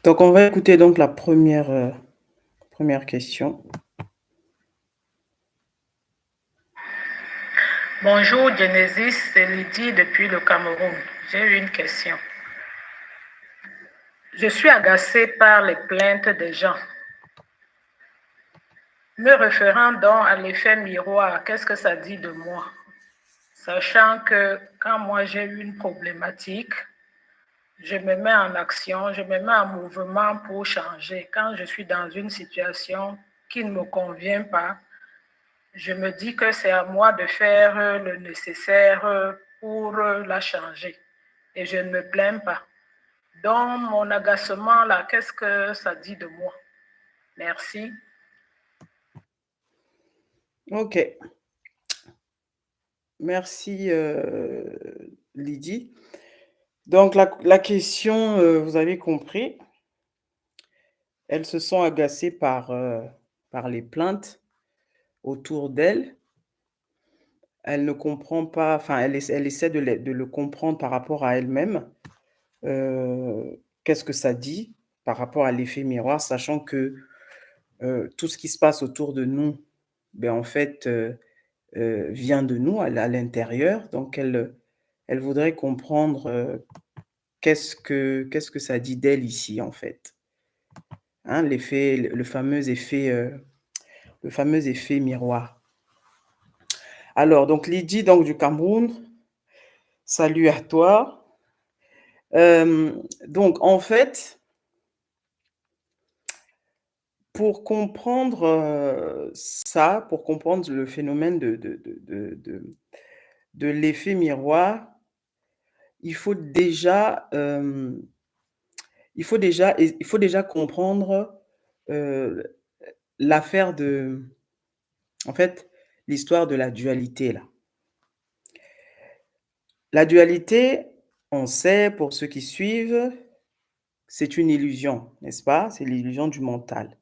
Donc, on va écouter donc la première question. Bonjour Genesis, c'est Lydie depuis le Cameroun. J'ai une question. Je suis agacée par les plaintes des gens. Me référant donc à l'effet miroir, qu'est-ce que ça dit de moi? Sachant que quand moi j'ai une problématique, je me mets en action, je me mets en mouvement pour changer. Quand je suis dans une situation qui ne me convient pas, je me dis que c'est à moi de faire le nécessaire pour la changer. Et je ne me plains pas. Donc, mon agacement, là, qu'est-ce que ça dit de moi? Merci. Ok, merci Lydie. Donc, la question, vous avez compris, elles se sont agacées par les plaintes autour d'elle. Elle ne comprend pas, enfin, elle essaie de le comprendre par rapport à elle-même. Qu'est-ce que ça dit par rapport à l'effet miroir, sachant que tout ce qui se passe autour de nous, ben, en fait, vient de nous, à l'intérieur. Donc elle voudrait comprendre, qu'est-ce que ça dit d'elle ici, en fait? Hein, l'effet le fameux effet miroir. Alors donc Lydie donc du Cameroun, salut à toi. Donc en fait, pour comprendre, ça, pour comprendre le phénomène de l'effet miroir, il faut déjà, il faut déjà comprendre, l'affaire de en fait, l'histoire de la dualité là. La dualité, on sait pour ceux qui suivent, c'est une illusion, n'est-ce pas? C'est l'illusion du mental.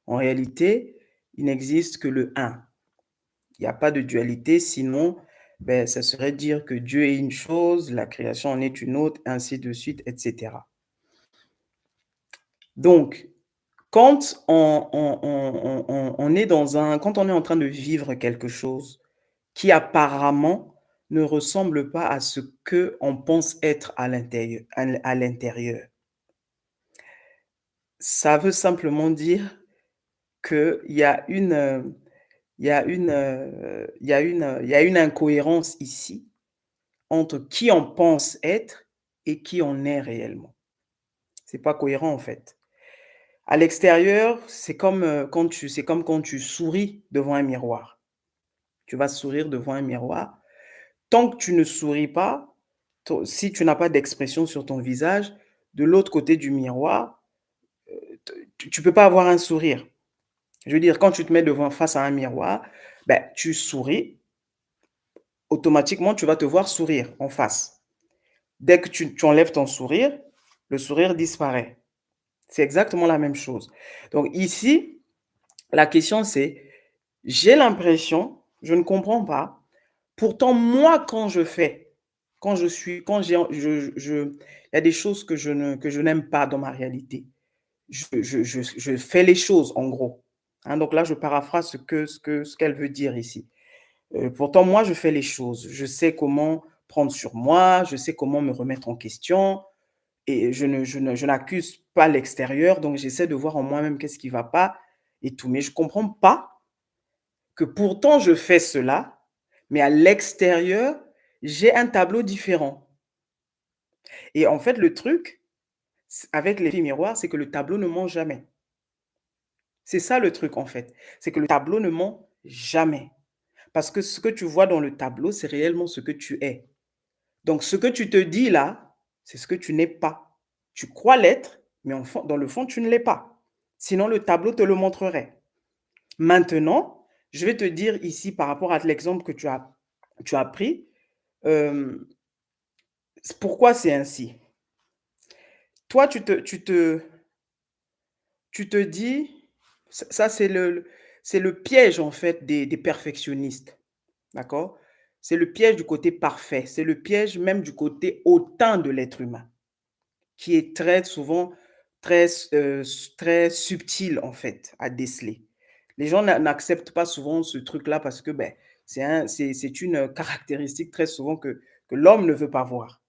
En réalité, il n'existe que le un. Il y a pas de dualité, sinon, beh, ça serait dire que Dieu est une chose, la création en est une autre, ainsi de suite et cetera. Donc quand on est dans un quand on est en train de vivre quelque chose qui apparemment ne ressemble pas à ce qu'on pense être à l'intérieur, ça veut simplement dire qu'il y a une, il y a une incohérence ici entre qui on pense être et qui on est réellement. C'est pas cohérent, en fait. À l'extérieur, c'est comme quand tu souris devant un miroir. Tu vas sourire devant un miroir. Tant que tu ne souris pas, si tu n'as pas d'expression sur ton visage, de l'autre côté du miroir, tu peux pas avoir un sourire. Je veux dire, quand tu te mets devant face à un miroir, ben, tu souris, automatiquement, tu vas te voir sourire en face. Dès que tu enlèves ton sourire, le sourire disparaît. C'est exactement la même chose. Donc ici, la question c'est, j'ai l'impression, je ne comprends pas, pourtant moi quand je suis, quand j'ai, il y a des choses que je n'aime pas dans ma réalité. Je fais les choses en gros. Hein, donc là, je paraphrase ce qu'elle veut dire ici. Pourtant, moi, je fais les choses. Je sais comment prendre sur moi, je sais comment me remettre en question et je n'accuse pas l'extérieur, donc j'essaie de voir en moi-même qu'est-ce qui ne va pas et tout. Mais je ne comprends pas que pourtant je fais cela, mais à l'extérieur, j'ai un tableau différent. Et en fait, le truc avec l'effet miroir, c'est que le tableau ne ment jamais. C'est ça le truc en fait, c'est que le tableau ne ment jamais. Parce que ce que tu vois dans le tableau, c'est réellement ce que tu es. Donc ce que tu te dis là, c'est ce que tu n'es pas. Tu crois l'être, mais dans le fond, tu ne l'es pas. Sinon, le tableau te le montrerait. Maintenant, je vais te dire ici par rapport à l'exemple que tu as pris, euh, pourquoi c'est ainsi. Toi, tu te dis, ça c'est le piège en fait des perfectionnistes, d'accord? C'est le piège du côté parfait, c'est le piège même du côté hautain de l'être humain, qui est très souvent très, très subtil, en fait, à déceler. Les gens n'acceptent pas souvent ce truc-là parce que, ben, c'est une caractéristique très souvent que l'homme ne veut pas voir.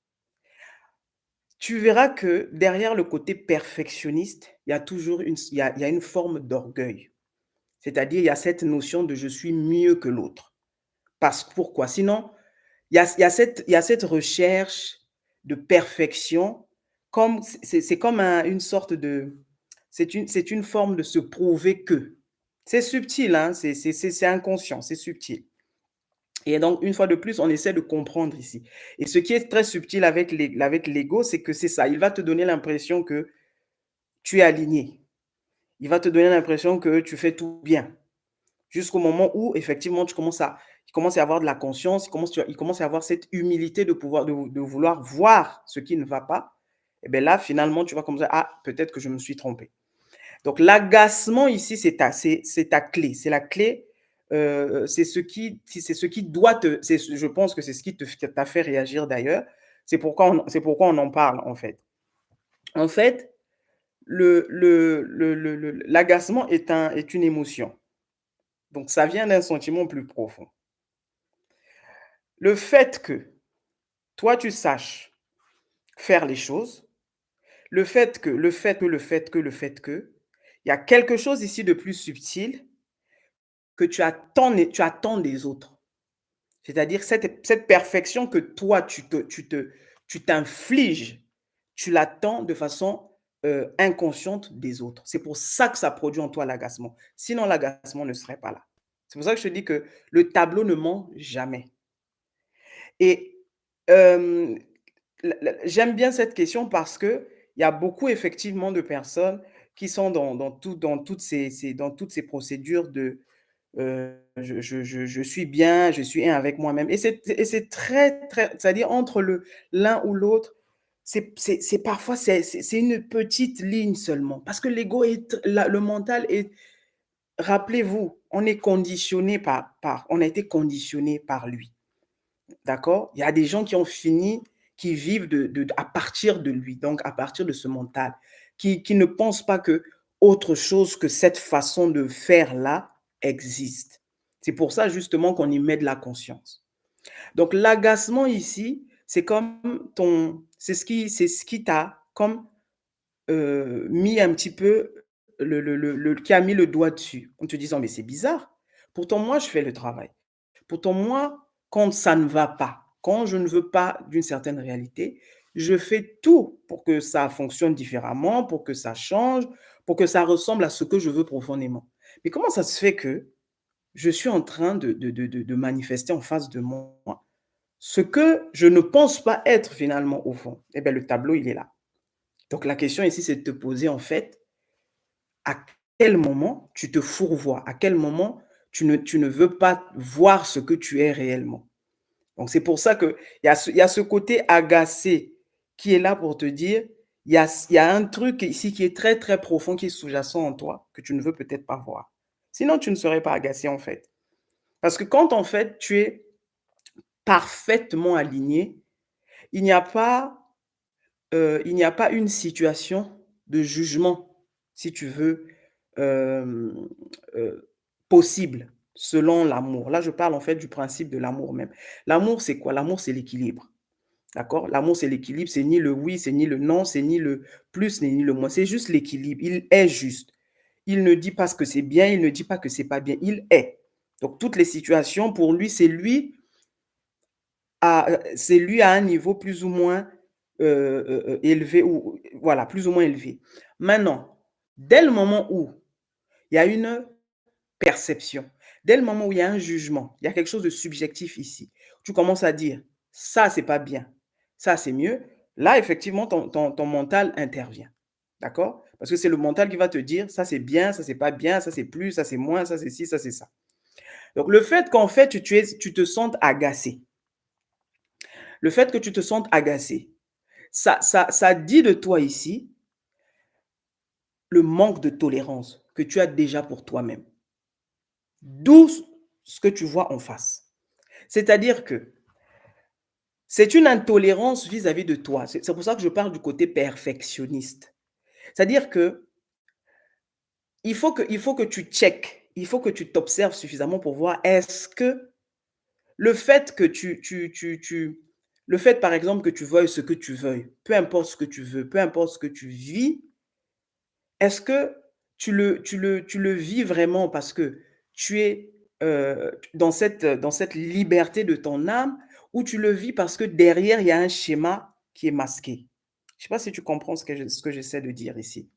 Tu verras que derrière le côté perfectionniste, il y a toujours il y a une forme d'orgueil. C'est-à-dire, il y a cette notion de «je suis mieux que l'autre». Parce pourquoi? Sinon, il y a cette recherche de perfection comme c'est comme une sorte de c'est une forme de se prouver que. C'est subtil, hein, c'est inconscient, c'est subtil. Et donc, une fois de plus, on essaie de comprendre ici. Et ce qui est très subtil avec l'ego, c'est que c'est ça. Il va te donner l'impression que tu es aligné. Il va te donner l'impression que tu fais tout bien. Jusqu'au moment où, effectivement, il commence à y avoir de la conscience, il commence à y avoir cette humilité de vouloir voir ce qui ne va pas. Et bien là, finalement, tu vas commencer, ah, peut-être que je me suis trompé. Donc, l'agacement ici, c'est ta clé. C'est la clé. C'est ce qui doit je pense que c'est ce qui t'a fait réagir d'ailleurs. C'est pourquoi on en parle, en fait. En fait, l'agacement est une émotion. Donc, ça vient d'un sentiment plus profond. Le fait que toi, tu saches faire les choses, il y a quelque chose ici de plus subtil que tu attends des autres. C'est-à-dire cette perfection que toi, tu t'infliges, tu l'attends de façon inconsciente des autres. C'est pour ça que ça produit en toi l'agacement. Sinon, l'agacement ne serait pas là. C'est pour ça que je te dis que le tableau ne ment jamais. Et j'aime bien cette question parce qu'il y a beaucoup effectivement de personnes qui sont dans toutes ces procédures de je suis bien, je suis un avec moi-même. Et c'est très, très, c'est-à-dire entre l'un ou l'autre, parfois c'est une petite ligne seulement. Parce que l'ego le mental est, rappelez-vous, on a été conditionné par lui. D'accord? Il y a des gens qui vivent à partir de lui, donc à partir de ce mental, qui ne pensent pas que autre chose que cette façon de faire-là existe. C'est pour ça justement qu'on y met de la conscience. Donc l'agacement ici, c'est ce qui t'a comme mis un petit peu qui a mis le doigt dessus en te disant: «Mais c'est bizarre, pourtant moi je fais le travail». Pourtant, moi, quand ça ne va pas, quand je ne veux pas d'une certaine réalité, je fais tout pour que ça fonctionne différemment, pour que ça change, pour que ça ressemble à ce que je veux profondément. Mais comment ça se fait que je suis en train de manifester en face de moi ce que je ne pense pas être finalement au fond? Eh bien, le tableau, il est là. Donc, la question ici, c'est de te poser en fait, à quel moment tu te fourvoies? À quel moment tu ne veux pas voir ce que tu es réellement? Donc c'est pour ça qu'il y a ce côté agacé qui est là pour te dire, il y a un truc ici qui est très, très profond, qui est sous-jacent en toi, que tu ne veux peut-être pas voir. Sinon, tu ne serais pas agacé, en fait. Parce que quand, en fait, tu es parfaitement aligné, il n'y a pas, une situation de jugement, si tu veux, hem, possible, selon l'amour. Là, je parle, en fait, du principe de l'amour même. L'amour, c'est quoi? L'amour, c'est l'équilibre. D'accord? L'amour, c'est l'équilibre, c'est ni le oui, c'est ni le non, c'est ni le plus, ni le moins. C'est juste l'équilibre. Il est juste. Il ne dit pas ce que c'est bien, il ne dit pas que c'est pas bien. Il est. Donc, toutes les situations, pour lui, c'est lui à un niveau plus ou moins élevé, ou voilà, plus ou moins élevé. Maintenant, dès le moment où il y a une perception, dès le moment où il y a un jugement, il y a quelque chose de subjectif ici. Tu commences à dire: «Ça, c'est pas bien, ça, c'est mieux». Là, effectivement, ton mental intervient. D'accord? Parce que c'est le mental qui va te dire: «Ça, c'est bien, ça, c'est pas bien, ça, c'est plus, ça, c'est moins, ça, c'est ci, ça, c'est ça». Donc le fait qu'en fait, tu te sentes agacé, le fait que tu te sentes agacé, ça dit de toi ici le manque de tolérance que tu as déjà pour toi-même. D'où ce que tu vois en face. C'est-à-dire que c'est une intolérance vis-à-vis de toi. C'est pour ça que je parle du côté perfectionniste. C'est-à-dire que il faut que tu checkes, il faut que tu t'observes suffisamment pour voir est-ce que le fait que le fait, par exemple, que tu veuilles ce que tu veuilles, peu importe ce que tu veux, peu importe ce que tu vis, est-ce que tu le vis vraiment parce que tu es, dans cette liberté de ton âme ou tu le vis parce que derrière, il y a un schéma qui est masqué? Je ne sais pas si tu comprends ce que j'essaie de dire ici.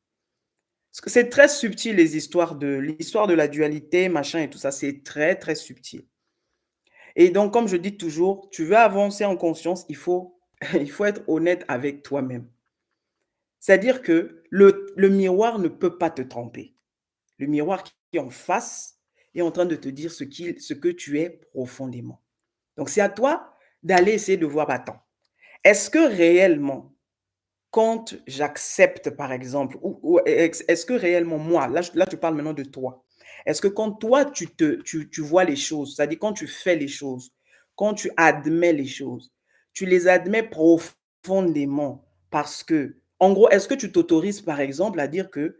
Parce que c'est très subtil les histoires de l'histoire de la dualité, machin et tout ça, c'est très, très subtil. Et donc, comme je dis toujours, tu veux avancer en conscience, il faut il faut être honnête avec toi-même. C'est-à-dire que le miroir ne peut pas te tromper. Le miroir qui est en face est en train de te dire ce que tu es profondément. Donc, c'est à toi d'aller essayer de voir, bah, attends, est-ce que réellement, quand j'accepte, par exemple, ou est-ce que réellement moi, là, tu parles maintenant de toi. Est-ce que quand toi, tu vois les choses, c'est-à-dire quand tu fais les choses, quand tu admets les choses, tu les admets profondément parce que, en gros, est-ce que tu t'autorises, par exemple, à dire que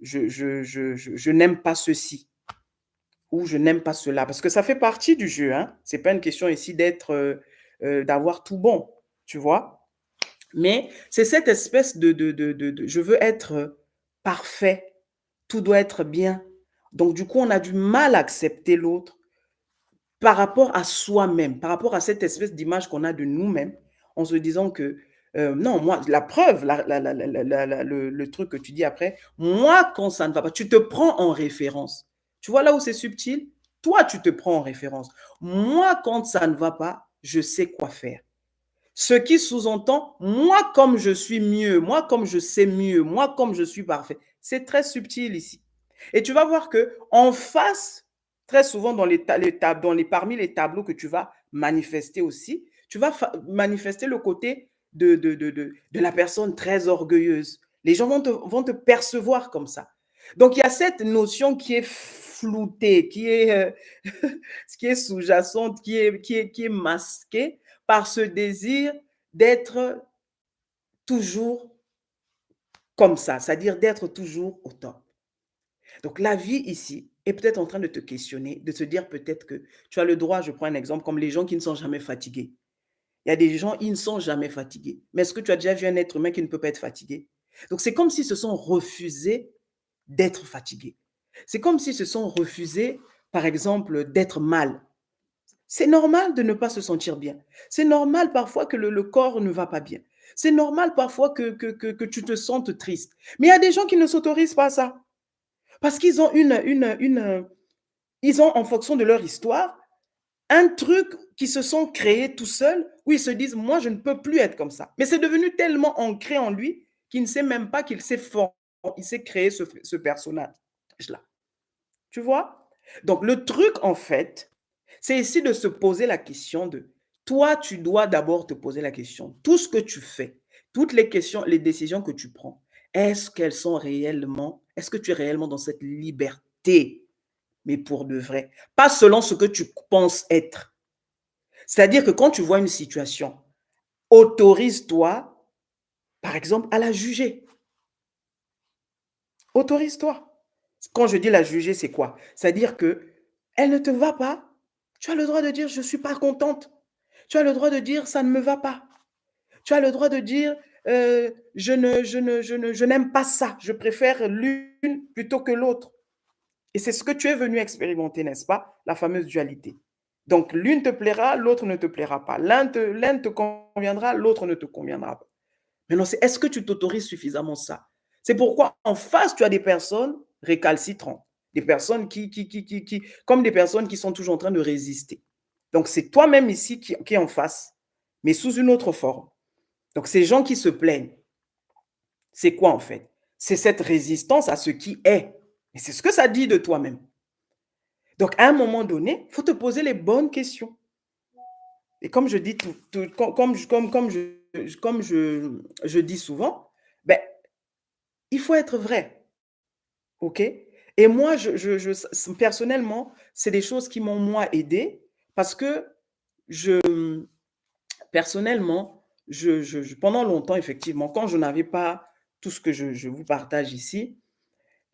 je n'aime pas ceci ou je n'aime pas cela? Parce que ça fait partie du jeu, hein. C'est pas une question ici d'être, d'avoir tout bon, tu vois? Mais c'est cette espèce de je veux être parfait, tout doit être bien. Donc du coup, on a du mal à accepter l'autre par rapport à soi-même, par rapport à cette espèce d'image qu'on a de nous-mêmes, en se disant que, non, moi, la preuve, le truc que tu dis après, moi, quand ça ne va pas, tu te prends en référence. Tu vois là où c'est subtil? Toi, tu te prends en référence. Moi, quand ça ne va pas, je sais quoi faire. Ce qui sous-entend, moi comme je suis mieux, moi comme je sais mieux, moi comme je suis parfait. C'est très subtil ici. Et tu vas voir que en face, très souvent parmi les tableaux que tu vas manifester aussi, tu vas manifester le côté de la personne très orgueilleuse. Les gens vont te percevoir comme ça. Donc il y a cette notion qui est floutée, qui est sous-jacente, qui est masquée par ce désir d'être toujours comme ça, c'est-à-dire d'être toujours au top. Donc la vie ici est peut-être en train de te questionner, de te dire peut-être que tu as le droit, je prends un exemple, comme les gens qui ne sont jamais fatigués. Il y a des gens, ils ne sont jamais fatigués. Mais est-ce que tu as déjà vu un être humain qui ne peut pas être fatigué? Donc c'est comme s'ils se sont refusés d'être fatigués. C'est comme s'ils se sont refusés, par exemple, d'être mal. C'est normal de ne pas se sentir bien. C'est normal parfois que le corps ne va pas bien. C'est normal parfois que tu te sentes triste. Mais il y a des gens qui ne s'autorisent pas ça. Parce qu'ils ont ils ont, en fonction de leur histoire, un truc qui se sont créés tout seuls, où ils se disent, moi, je ne peux plus être comme ça. Mais c'est devenu tellement ancré en lui qu'il ne sait même pas qu'il s'est il s'est créé ce personnage-là. Tu vois? Donc, le truc, en fait, c'est ici de se poser la question de, toi, tu dois d'abord te poser la question, tout ce que tu fais, toutes les questions, les décisions que tu prends, est-ce que tu es réellement dans cette liberté, mais pour de vrai, pas selon ce que tu penses être. C'est-à-dire que quand tu vois une situation, autorise-toi, par exemple, à la juger. Autorise-toi. Quand je dis la juger, c'est quoi? C'est-à-dire que elle ne te va pas. Tu as le droit de dire je ne suis pas contente. Tu as le droit de dire ça ne me va pas. Tu as le droit de dire je n'aime pas ça. Je préfère l'une plutôt que l'autre. Et c'est ce que tu es venu expérimenter, n'est-ce pas? La fameuse dualité. Donc l'une te plaira, l'autre ne te plaira pas. L'un te conviendra, l'autre ne te conviendra pas. Maintenant, c'est est-ce que tu t'autorises suffisamment ça? C'est pourquoi en face, tu as des personnes récalcitrantes, des personnes comme des personnes qui sont toujours en train de résister. Donc, c'est toi-même ici qui est en face, mais sous une autre forme. Donc, ces gens qui se plaignent, c'est quoi en fait? C'est cette résistance à ce qui est. Et c'est ce que ça dit de toi-même. Donc, à un moment donné, il faut te poser les bonnes questions. Et comme je dis, comme je dis souvent, ben, il faut être vrai. OK? Et moi, personnellement, c'est des choses qui m'ont, moi, aidé parce que je, personnellement, pendant longtemps, effectivement, quand je n'avais pas tout ce que je vous partage ici.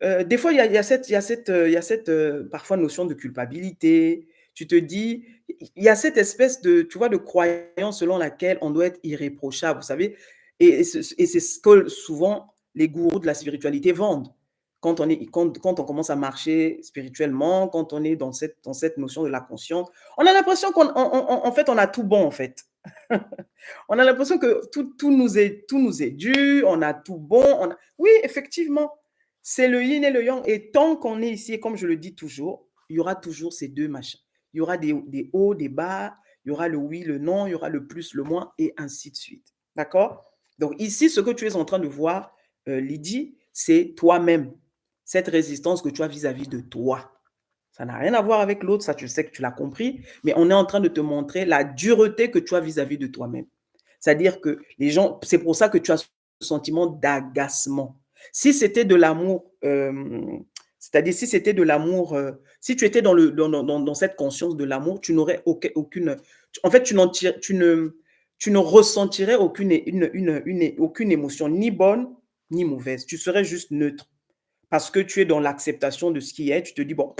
Des fois, il y a cette parfois notion de culpabilité. Tu te dis, il y a cette espèce de, tu vois, de croyance selon laquelle on doit être irréprochable, vous savez? Et c'est ce que souvent les gourous de la spiritualité vendent. Quand on commence à marcher spirituellement, quand on est dans cette notion de la conscience, on a l'impression en fait, on a tout bon, en fait. On a l'impression que tout nous est dû, on a tout bon. Oui, effectivement, c'est le yin et le yang. Et tant qu'on est ici, et comme je le dis toujours, il y aura toujours ces deux machins. Il y aura des hauts, des bas, il y aura le oui, le non, il y aura le plus, le moins, et ainsi de suite. D'accord? Donc ici, ce que tu es en train de voir, Lydie, c'est toi-même, cette résistance que tu as vis-à-vis de toi. Ça n'a rien à voir avec l'autre, ça tu sais que tu l'as compris, mais on est en train de te montrer la dureté que tu as vis-à-vis de toi-même. C'est-à-dire que les gens, c'est pour ça que tu as ce sentiment d'agacement. Si c'était de l'amour, c'est-à-dire si c'était de l'amour, si tu étais dans cette conscience de l'amour, tu n'aurais aucune, en fait, tu ne ressentirais aucune émotion, ni bonne, ni mauvaise. Tu serais juste neutre parce que tu es dans l'acceptation de ce qui est. Tu te dis, bon,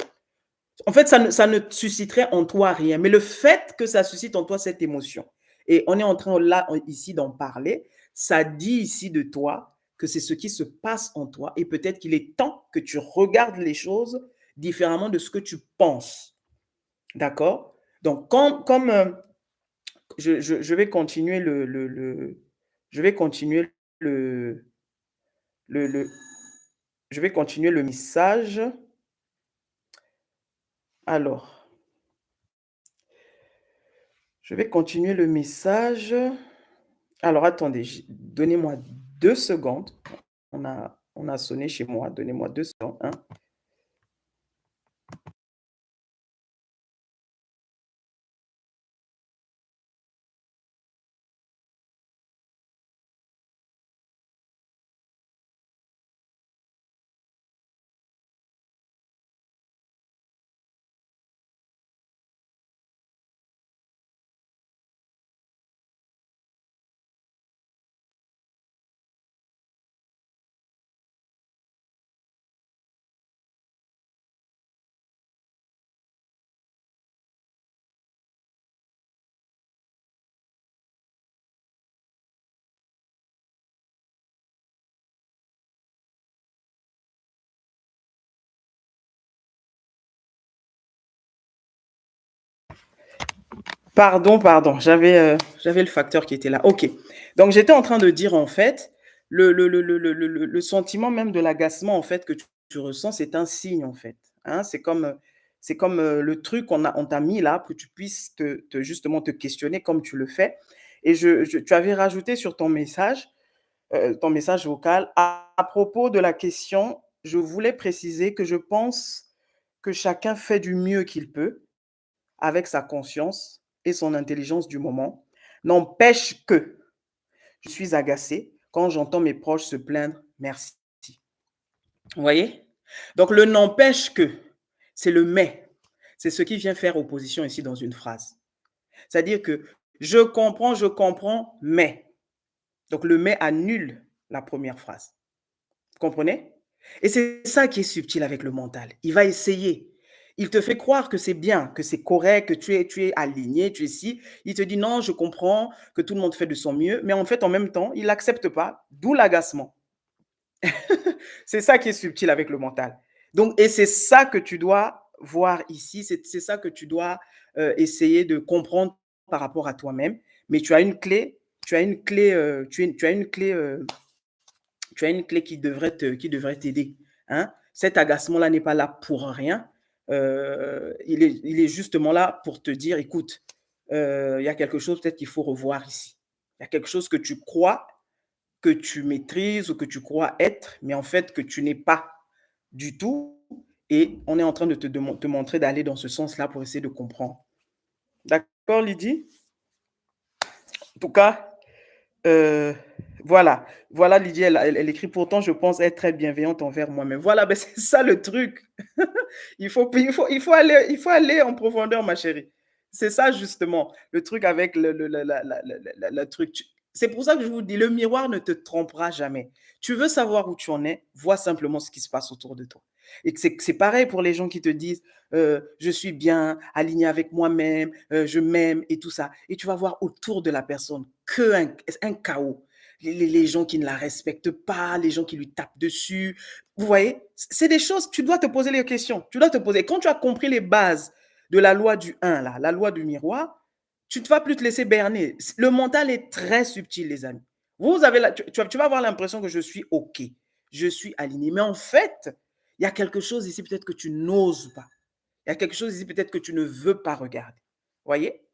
en fait, ça ne susciterait en toi rien. Mais le fait que ça suscite en toi cette émotion, et on est en train là, ici d'en parler, ça dit ici de toi que c'est ce qui se passe en toi et peut-être qu'il est temps que tu regardes les choses différemment de ce que tu penses. D'accord? Donc, comme je vais continuer je vais continuer le, le, le- je vais continuer le message. Alors, je vais continuer le message. Alors attendez, donnez-moi 2 secondes. On a sonné chez moi. Donnez-moi 2 secondes, hein. Pardon, j'avais le facteur qui était là. OK. Donc j'étais en train de dire en fait, le sentiment même de l'agacement en fait que tu ressens, c'est un signe en fait, hein. C'est comme, le truc on t'a mis là pour que tu puisses justement te questionner comme tu le fais et tu avais rajouté sur ton message vocal: «À propos de la question, je voulais préciser que je pense que chacun fait du mieux qu'il peut avec sa conscience et son intelligence du moment. N'empêche que je suis agacé quand j'entends mes proches se plaindre. Merci.» Vous voyez? Donc le n'empêche que, c'est le mais. C'est ce qui vient faire opposition ici dans une phrase. C'est-à-dire que je comprends, mais. Donc le mais annule la première phrase. Vous comprenez? Et c'est ça qui est subtil avec le mental. Il va essayer. Il te fait croire que c'est bien, que c'est correct, que tu es aligné, tu es ci. Il te dit non, je comprends que tout le monde fait de son mieux, mais en fait, en même temps, il n'accepte pas, d'où l'agacement. C'est ça qui est subtil avec le mental. Donc, et c'est ça que tu dois voir ici, c'est ça que tu dois essayer de comprendre par rapport à toi-même. Mais tu as une clé, tu as une clé, tu as une clé qui devrait t'aider, hein. Cet agacement-là n'est pas là pour rien. Il est justement là pour te dire, écoute, il y a quelque chose peut-être qu'il faut revoir ici. Il y a quelque chose que tu crois que tu maîtrises ou que tu crois être, mais en fait que tu n'es pas du tout. Et on est en train de te montrer d'aller dans ce sens-là pour essayer de comprendre. D'accord, Lydie? En tout cas, Heu, voilà Lydie, elle écrit: «Pourtant je pense être très bienveillante envers moi-même». Voilà, ben, c'est ça le truc. Il faut aller en profondeur ma chérie. C'est ça justement, le truc avec le truc. C'est pour ça que je vous dis, le miroir ne te trompera jamais. Tu veux savoir où tu en es, vois simplement ce qui se passe autour de toi. Et que c'est pareil pour les gens qui te disent, «Je suis bien, aligné avec moi-même, je m'aime» et tout ça. Et tu vas voir autour de la personne qu'un un chaos. Les gens qui ne la respectent pas, les gens qui lui tapent dessus. Vous voyez? C'est des choses, tu dois te poser les questions. Tu dois te poser. Quand tu as compris les bases de la loi du un là, la loi du miroir, tu ne vas plus te laisser berner. Le mental est très subtil, les amis. Vous avez tu vas avoir l'impression que je suis OK, je suis aligné. Mais en fait, il y a quelque chose ici peut-être que tu n'oses pas. Il y a quelque chose ici peut-être que tu ne veux pas regarder. Voyez?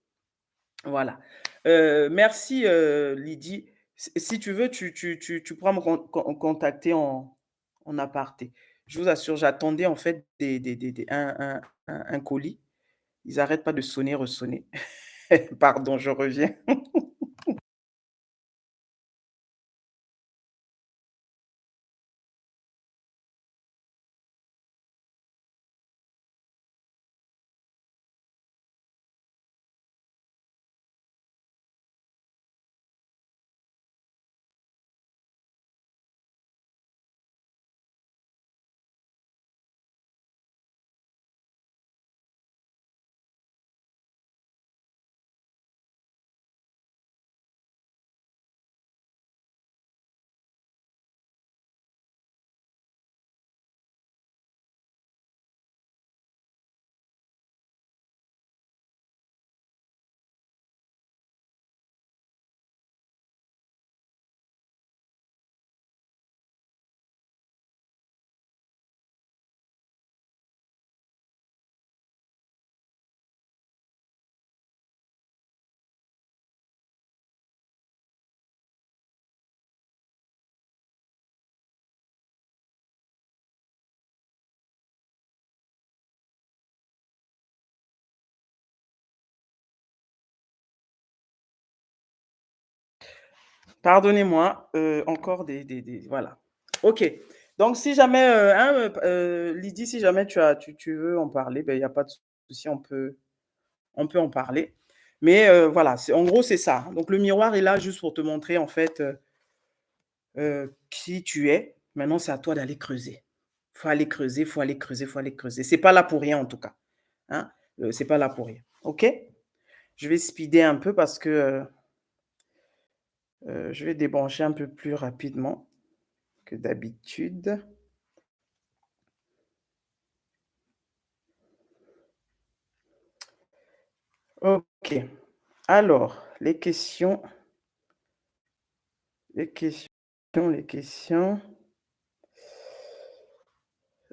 Voilà. Merci, Lydie. Si tu veux, tu pourras me contacter en aparté. Je vous assure, j'attendais en fait un colis. Ils n'arrêtent pas de sonner, ressonner. Pardon, je reviens. Pardonnez-moi, encore voilà. OK. Donc si jamais, hein, Lydie, si jamais tu veux en parler, ben, il y a pas de souci, on peut en parler. Mais, voilà, c'est en gros, c'est ça. Donc le miroir est là juste pour te montrer en fait, qui tu es. Maintenant, c'est à toi d'aller creuser. Faut aller creuser, faut aller creuser, faut aller creuser. C'est pas là pour rien en tout cas, hein. C'est pas là pour rien. OK? Je vais speeder un peu parce que, je vais débrancher un peu plus rapidement que d'habitude. OK. Alors, les questions, les questions.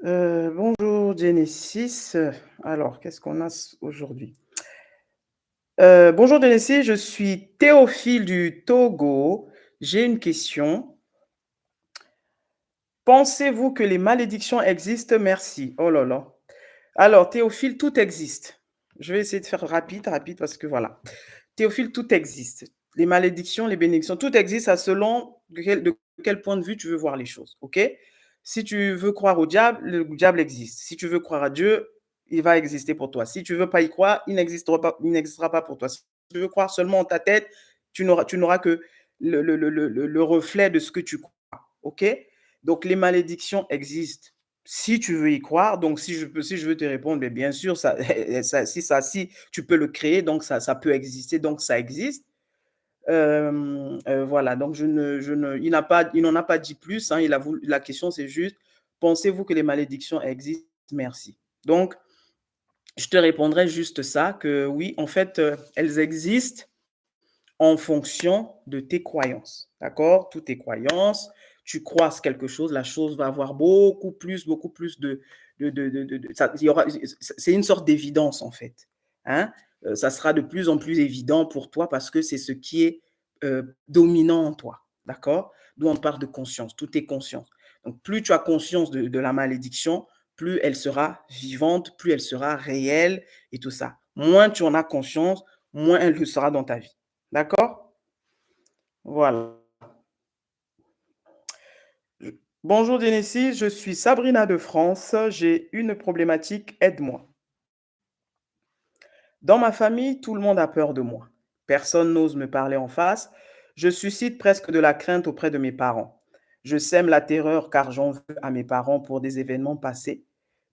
Bonjour Genesis. Alors, qu'est-ce qu'on a aujourd'hui? Bonjour Genesis, je suis Théophile du Togo. J'ai une question. Pensez-vous que les malédictions existent? Merci. Oh là là. Alors, Théophile, tout existe. Je vais essayer de faire rapide, rapide, parce que voilà. Théophile, tout existe. Les malédictions, les bénédictions, tout existe à selon de quel point de vue tu veux voir les choses. OK? Si tu veux croire au diable, le diable existe. Si tu veux croire à Dieu, il va exister pour toi. Si tu veux pas y croire, il n'existera pas pour toi. Si tu veux croire seulement en ta tête, tu n'auras que le reflet de ce que tu crois. OK? Donc, les malédictions existent si tu veux y croire. Donc, si je veux te répondre, mais bien sûr, ça, si tu peux le créer, donc ça peut exister, donc ça existe. Voilà, donc il n'en a pas dit plus, hein, la question c'est juste, pensez-vous que les malédictions existent? Merci. Donc, je te répondrai juste ça, que oui, en fait, elles existent en fonction de tes croyances. D'accord? Toutes tes croyances, tu crois quelque chose, la chose va avoir beaucoup plus c'est une sorte d'évidence en fait. Hein? Ça sera de plus en plus évident pour toi parce que c'est ce qui est dominant en toi. D'accord? D'où on parle de conscience, tout est conscience. Donc, plus tu as conscience de la malédiction, plus elle sera vivante, plus elle sera réelle et tout ça. Moins tu en as conscience, moins elle le sera dans ta vie. D'accord? Voilà. Bonjour Genesis, je suis Sabrina de France. J'ai une problématique, aide-moi. Dans ma famille, tout le monde a peur de moi. Personne n'ose me parler en face. Je suscite presque de la crainte auprès de mes parents. Je sème la terreur car j'en veux à mes parents pour des événements passés.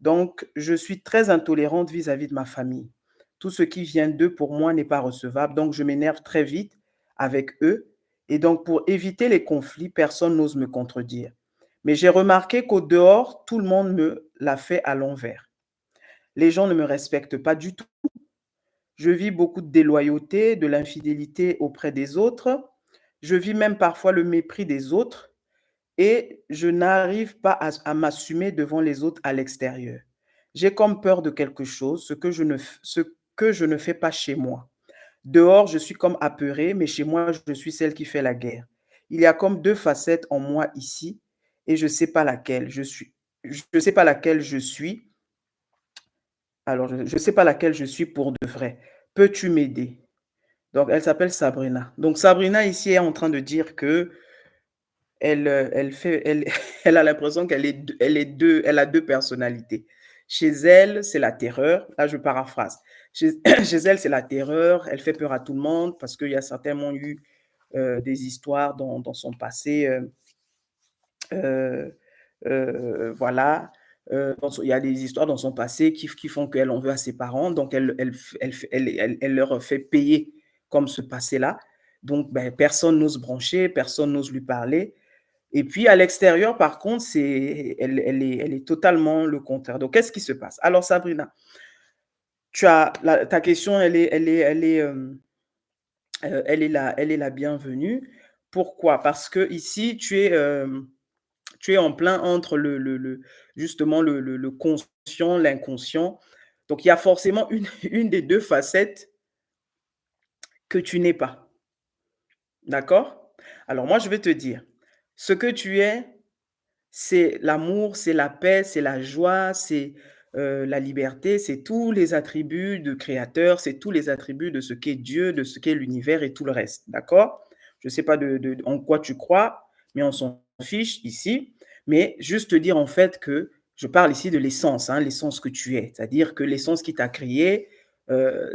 Donc, je suis très intolérante vis-à-vis de ma famille. Tout ce qui vient d'eux, pour moi, n'est pas recevable. Donc, je m'énerve très vite avec eux. Et donc, pour éviter les conflits, personne n'ose me contredire. Mais j'ai remarqué qu'au dehors, tout le monde me l'a fait à l'envers. Les gens ne me respectent pas du tout. Je vis beaucoup de déloyauté, de l'infidélité auprès des autres. Je vis même parfois le mépris des autres et je n'arrive pas à m'assumer devant les autres à l'extérieur. J'ai comme peur de quelque chose, ce que je ne fais pas chez moi. Dehors, je suis comme apeurée, mais chez moi, je suis celle qui fait la guerre. Il y a comme deux facettes en moi ici et je ne sais pas laquelle je suis. Je ne sais pas laquelle je suis. Alors, je ne sais pas laquelle je suis pour de vrai. Peux-tu m'aider? Donc, elle s'appelle Sabrina. Donc, Sabrina, ici, est en train de dire que elle, elle a l'impression elle a deux personnalités. Chez elle, c'est la terreur. Là, je paraphrase. Chez elle, c'est la terreur. Elle fait peur à tout le monde parce qu'il y a certainement eu des histoires dans son passé. Euh, voilà. Il y a des histoires dans son passé qui font qu'elle en veut à ses parents. Donc, elle leur fait payer comme ce passé-là. Donc, ben, personne n'ose brancher, personne n'ose lui parler. Et puis, à l'extérieur, par contre, elle est totalement le contraire. Donc, qu'est-ce qui se passe? Alors, Sabrina, ta question, elle est la bienvenue. Pourquoi? Parce que ici, tu es en plein entre justement le conscient, l'inconscient. Donc, il y a forcément une des deux facettes que tu n'es pas. D'accord? Alors, moi, je vais te dire, ce que tu es, c'est l'amour, c'est la paix, c'est la joie, c'est la liberté, c'est tous les attributs de créateur, c'est tous les attributs de ce qu'est Dieu, de ce qu'est l'univers et tout le reste. D'accord? Je ne sais pas en quoi tu crois, mais on s'en fiche ici. Mais juste te dire en fait que je parle ici de l'essence, hein, l'essence que tu es. C'est-à-dire que l'essence qui t'a créé,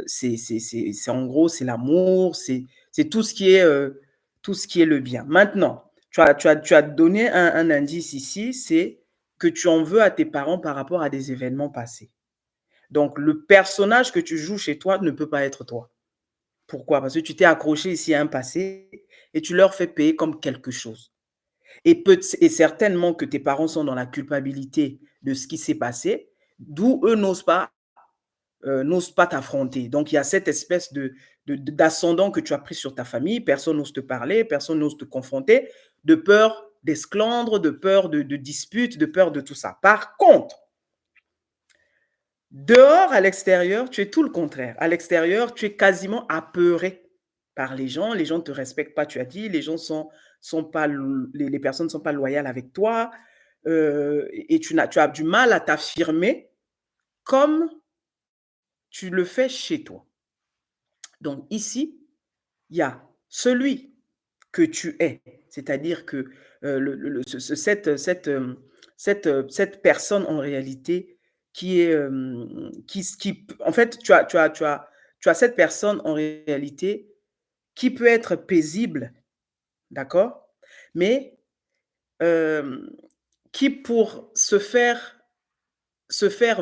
c'est en gros, c'est l'amour, c'est tout ce qui est le bien. Maintenant, tu as donné un indice ici, c'est que tu en veux à tes parents par rapport à des événements passés. Donc, le personnage que tu joues chez toi ne peut pas être toi. Pourquoi? Parce que tu t'es accroché ici à un passé et tu leur fais payer comme quelque chose. Et certainement que tes parents sont dans la culpabilité de ce qui s'est passé, d'où eux n'osent pas t'affronter. Donc, il y a cette espèce d'ascendant que tu as pris sur ta famille. Personne n'ose te parler, personne n'ose te confronter, de peur d'esclandre, de peur de disputes, de peur de tout ça. Par contre, dehors, à l'extérieur, tu es tout le contraire. À l'extérieur, tu es quasiment apeuré par les gens. Les gens ne te respectent pas, tu as dit. Les gens sont pas, les personnes ne sont pas loyales avec toi. Et tu as du mal à t'affirmer comme tu le fais chez toi. Donc ici, il y a celui que tu es, c'est-à-dire que cette personne en réalité qui est, en fait, tu as cette personne en réalité qui peut être paisible, d'accord, mais qui pour se faire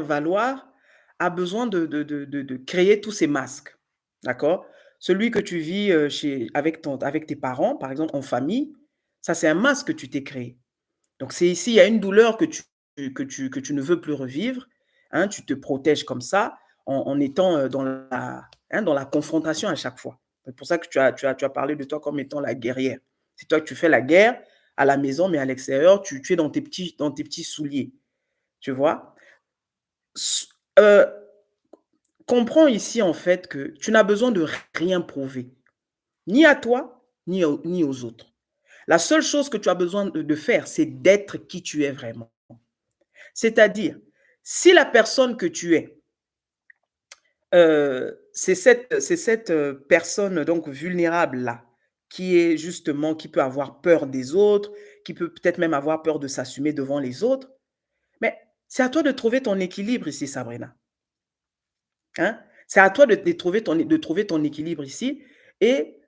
valoir a besoin de créer tous ces masques, d'accord? Celui que tu vis avec tes parents, par exemple, en famille, ça, c'est un masque que tu t'es créé. Donc, c'est ici, il y a une douleur que tu ne veux plus revivre. Hein, tu te protèges comme ça en étant dans la confrontation à chaque fois. C'est pour ça que tu as parlé de toi comme étant la guerrière. C'est toi que tu fais la guerre à la maison, mais à l'extérieur, tu es dans tes petits souliers. Tu vois? Euh, comprends ici en fait que tu n'as besoin de rien prouver, ni à toi, ni aux autres. La seule chose que tu as besoin de faire, c'est d'être qui tu es vraiment. C'est-à-dire, si la personne que tu es, c'est cette personne donc vulnérable-là, qui est justement, qui peut avoir peur des autres, qui peut peut-être même avoir peur de s'assumer devant les autres, mais c'est à toi de trouver ton équilibre ici, Sabrina. Hein? C'est à toi de trouver ton équilibre ici et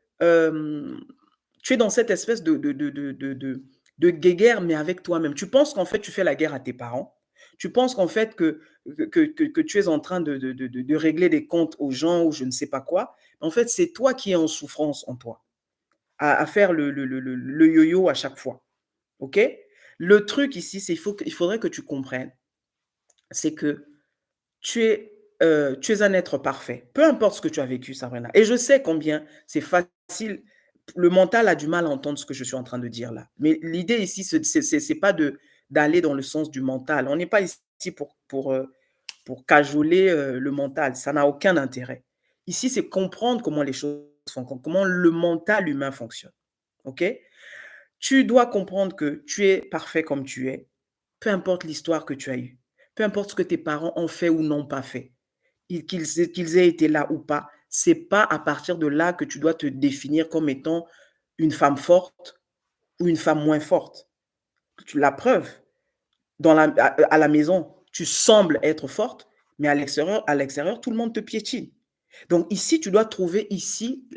Tu es dans cette espèce de guéguerre, mais avec toi-même. Tu penses qu'en fait, tu fais la guerre à tes parents. Tu penses qu'en fait, que tu es en train de régler des comptes aux gens ou je ne sais pas quoi. En fait, c'est toi qui es en souffrance en toi, à faire le yo-yo à chaque fois. OK? Le truc ici, c'est il faudrait que tu comprennes, c'est que tu es un être parfait. Peu importe ce que tu as vécu, Sabrina. Et je sais combien c'est facile. Le mental a du mal à entendre ce que je suis en train de dire là. Mais l'idée ici, c'est pas d'aller dans le sens du mental. On n'est pas ici pour cajoler le mental. Ça n'a aucun intérêt. Ici, c'est comprendre comment les choses fonctionnent, comment le mental humain fonctionne. OK? Tu dois comprendre que tu es parfait comme tu es, peu importe l'histoire que tu as eue, peu importe ce que tes parents ont fait ou n'ont pas fait, qu'ils aient été là ou pas, c'est pas à partir de là que tu dois te définir comme étant une femme forte ou une femme moins forte. La preuve, à la maison, tu sembles être forte, mais à l'extérieur, tout le monde te piétine. Donc ici, tu dois trouver ici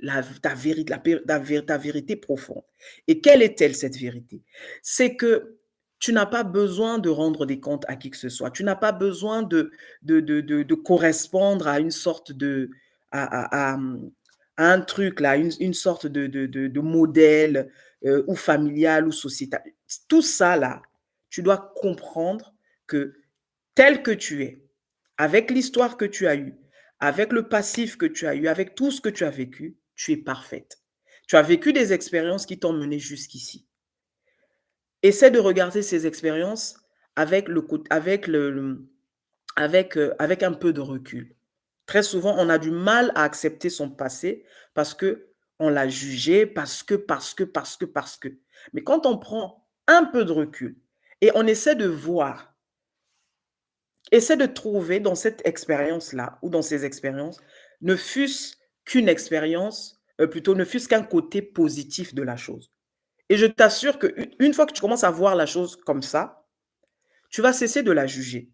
ta vérité profonde. Et quelle est-elle, cette vérité? C'est que tu n'as pas besoin de rendre des comptes à qui que ce soit. Tu n'as pas besoin de correspondre à une sorte à un truc, là, une sorte de modèle ou familial ou sociétal. Tout ça, là, tu dois comprendre que tel que tu es, avec l'histoire que tu as eue, avec le passif que tu as eu, avec tout ce que tu as vécu, tu es parfaite. Tu as vécu des expériences qui t'ont mené jusqu'ici. Essaie de regarder ces expériences avec, avec un peu de recul. Très souvent, on a du mal à accepter son passé parce que on l'a jugé, parce que. Mais quand on prend un peu de recul et on essaie de voir, essaie de trouver dans cette expérience-là ou dans ces expériences, ne fût-ce qu'une expérience, plutôt ne fût-ce qu'un côté positif de la chose. Et je t'assure qu'une fois que tu commences à voir la chose comme ça, tu vas cesser de la juger.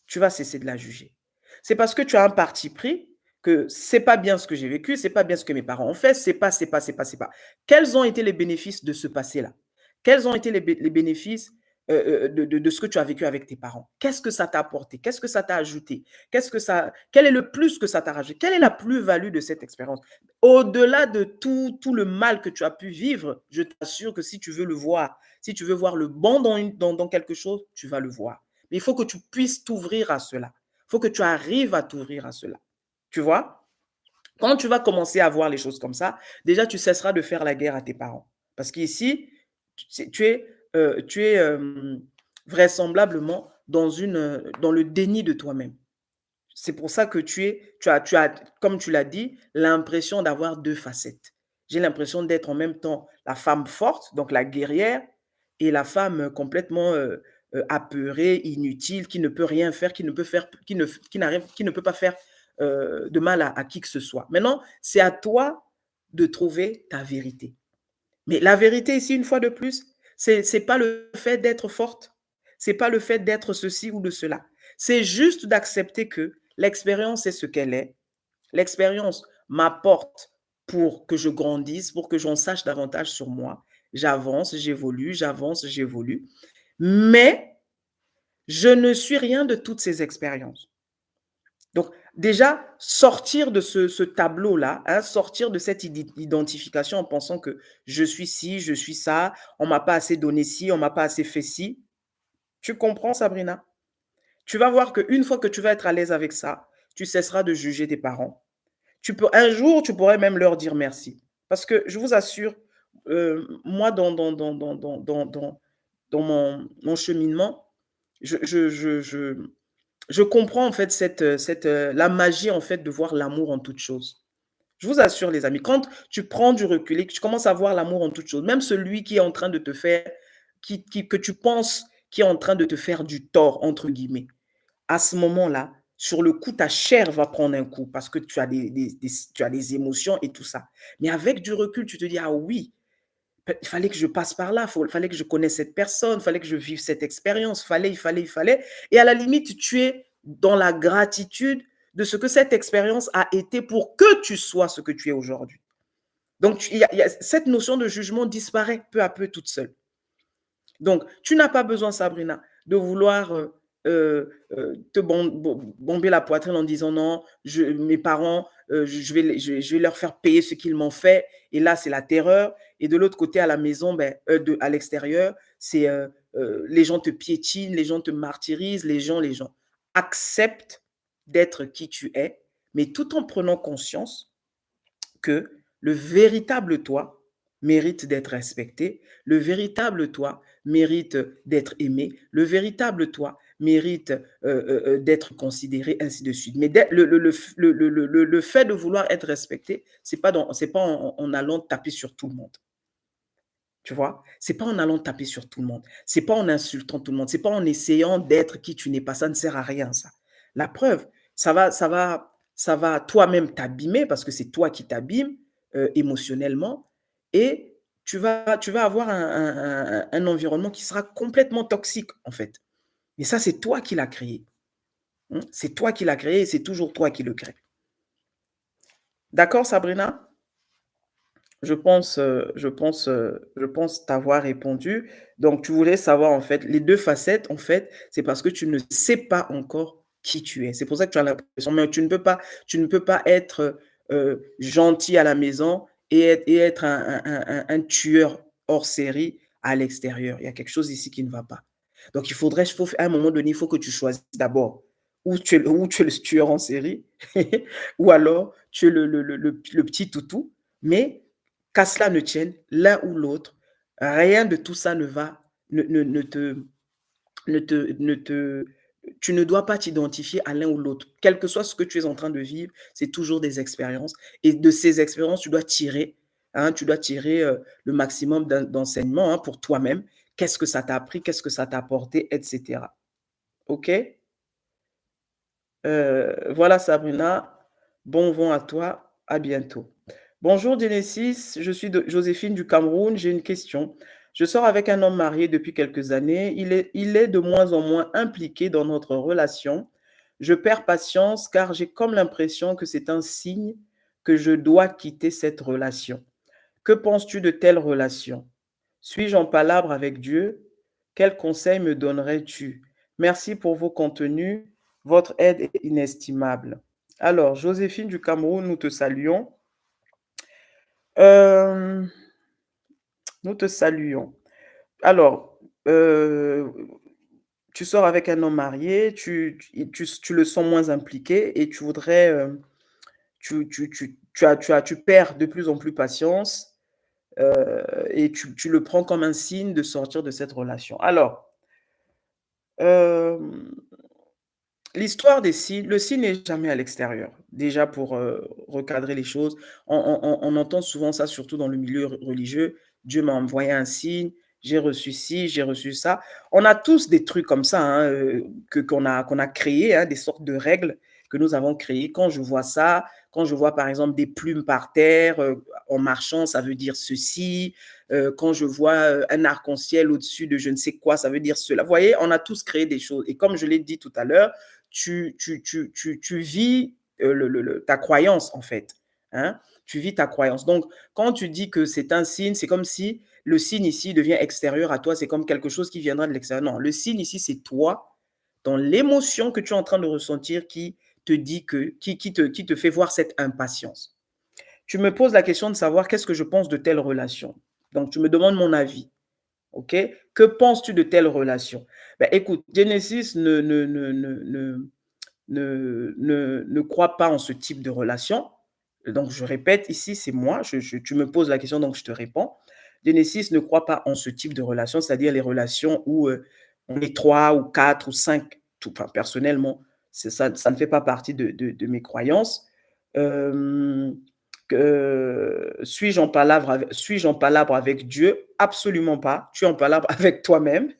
Tu vas cesser de la juger. C'est parce que tu as un parti pris que c'est pas bien ce que j'ai vécu, c'est pas bien ce que mes parents ont fait, c'est pas. Quels ont été les bénéfices de ce passé-là? Quels ont été les bénéfices de ce que tu as vécu avec tes parents? Qu'est-ce que ça t'a apporté? Qu'est-ce que ça t'a ajouté? Quel est le plus que ça t'a rajouté? Quelle est la plus-value de cette expérience? Au-delà de tout le mal que tu as pu vivre, je t'assure que si tu veux le voir, si tu veux voir le bon dans quelque chose, tu vas le voir. Mais il faut que tu puisses t'ouvrir à cela. Il faut que tu arrives à t'ouvrir à cela. Tu vois? Quand tu vas commencer à voir les choses comme ça, déjà, tu cesseras de faire la guerre à tes parents. Parce qu'ici, tu es vraisemblablement dans le déni de toi-même. C'est pour ça que tu as, comme tu l'as dit, l'impression d'avoir deux facettes. J'ai l'impression d'être en même temps la femme forte, donc la guerrière, et la femme complètement apeurée, inutile, qui ne peut rien faire, qui ne peut pas faire de mal à qui que ce soit. Maintenant, c'est à toi de trouver ta vérité. Mais la vérité ici, une fois de plus, c'est pas le fait d'être forte, c'est pas le fait d'être ceci ou de cela. C'est juste d'accepter que l'expérience est ce qu'elle est. L'expérience m'apporte pour que je grandisse, pour que j'en sache davantage sur moi. J'avance, j'évolue. Mais je ne suis rien de toutes ces expériences. Donc, déjà, sortir de ce tableau-là, hein, sortir de cette identification en pensant que je suis ci, je suis ça, on m'a pas assez donné ci, on m'a pas assez fait ci. Tu comprends, Sabrina? Tu vas voir qu'une fois que tu vas être à l'aise avec ça, tu cesseras de juger tes parents. Un jour, tu pourrais même leur dire merci. Parce que je vous assure, moi, dans mon cheminement, je comprends en fait la magie en fait de voir l'amour en toute chose. Je vous assure les amis, quand tu prends du recul et que tu commences à voir l'amour en toute chose, même celui qui est en train de te faire, que tu penses qui est en train de te faire du tort, entre guillemets, à ce moment-là, sur le coup, ta chair va prendre un coup parce que tu as tu as des émotions et tout ça. Mais avec du recul, tu te dis, ah oui, il fallait que je passe par là, il fallait que je connaisse cette personne, il fallait que je vive cette expérience, il fallait. Et à la limite, tu es dans la gratitude de ce que cette expérience a été pour que tu sois ce que tu es aujourd'hui. Donc, cette notion de jugement disparaît peu à peu toute seule. Donc, tu n'as pas besoin, Sabrina, de vouloir te bomber la poitrine en disant non, mes parents, je vais leur faire payer ce qu'ils m'ont fait. Et là, c'est la terreur. Et de l'autre côté, à la maison, à l'extérieur, c'est les gens te piétinent, les gens te martyrisent, les gens. Accepte d'être qui tu es, mais tout en prenant conscience que le véritable toi mérite d'être respecté, le véritable toi mérite d'être aimé, le véritable toi mérite d'être considéré, ainsi de suite. Mais le fait de vouloir être respecté, c'est pas en allant taper sur tout le monde. Tu vois, c'est pas en allant taper sur tout le monde, c'est pas en insultant tout le monde, c'est pas en essayant d'être qui tu n'es pas. Ça ne sert à rien, ça. La preuve, ça va toi-même t'abîmer parce que c'est toi qui t'abîmes émotionnellement et tu vas avoir un environnement qui sera complètement toxique, en fait. Et ça, c'est toi qui l'as créé. Hein. C'est toi qui l'as créé et c'est toujours toi qui le crée. D'accord, Sabrina? Je pense t'avoir répondu. Donc, tu voulais savoir, en fait, les 2 facettes, en fait, c'est parce que tu ne sais pas encore qui tu es. C'est pour ça que tu as l'impression, mais tu ne peux pas être, gentil à la maison et être un tueur hors série à l'extérieur. Il y a quelque chose ici qui ne va pas. Donc, à un moment donné, il faut que tu choisisses d'abord où tu es le tueur en série ou alors tu es le petit toutou, mais qu'à cela ne tienne, l'un ou l'autre, rien de tout ça ne va, ne te, ne te, tu ne dois pas t'identifier à l'un ou l'autre. Quel que soit ce que tu es en train de vivre, c'est toujours des expériences. Et de ces expériences, tu dois tirer le maximum d'enseignements pour toi-même. Qu'est-ce que ça t'a appris, qu'est-ce que ça t'a apporté, etc. OK? Voilà Sabrina, bon vent à toi, à bientôt. Bonjour Genesis, je suis Joséphine du Cameroun, j'ai une question. Je sors avec un homme marié depuis quelques années, il est de moins en moins impliqué dans notre relation. Je perds patience car j'ai comme l'impression que c'est un signe que je dois quitter cette relation. Que penses-tu de telle relation? Suis-je en palabre avec Dieu? Quels conseils me donnerais-tu? Merci pour vos contenus. Votre aide est inestimable. Alors, Joséphine du Cameroun, nous te saluons. Euh, nous te saluons. Alors, tu sors avec un homme marié, tu le sens moins impliqué et tu voudrais, tu perds de plus en plus patience et tu le prends comme un signe de sortir de cette relation. Alors, euh, l'histoire des signes, le signe n'est jamais à l'extérieur. Déjà pour recadrer les choses, on entend souvent ça, surtout dans le milieu religieux. Dieu m'a envoyé un signe, j'ai reçu ci, j'ai reçu ça. On a tous des trucs comme ça qu'on a créés, des sortes de règles que nous avons créées. Quand je vois ça, quand je vois par exemple des plumes par terre en marchant, ça veut dire ceci. Quand je vois un arc-en-ciel au-dessus de je ne sais quoi, ça veut dire cela. Vous voyez, on a tous créé des choses. Et comme je l'ai dit tout à l'heure, tu vis ta croyance, en fait. Hein? Tu vis ta croyance. Donc, quand tu dis que c'est un signe, c'est comme si le signe ici devient extérieur à toi, c'est comme quelque chose qui viendra de l'extérieur. Non, le signe ici, c'est toi, dans l'émotion que tu es en train de ressentir, qui te dit qui te fait voir cette impatience. Tu me poses la question de savoir qu'est-ce que je pense de telle relation. Donc, tu me demandes mon avis. OK? Que penses-tu de telle relation? Ben, écoute, Genesis ne croit pas en ce type de relation. Donc, je répète, ici, c'est moi. Tu me poses la question, donc je te réponds. Genesis ne croit pas en ce type de relation, c'est-à-dire les relations où on est 3 ou 4 ou 5. Enfin, personnellement, ça ne fait pas partie de mes croyances. Euh, suis-je en palabre avec Dieu? Absolument pas. Tu es en palabre avec toi-même.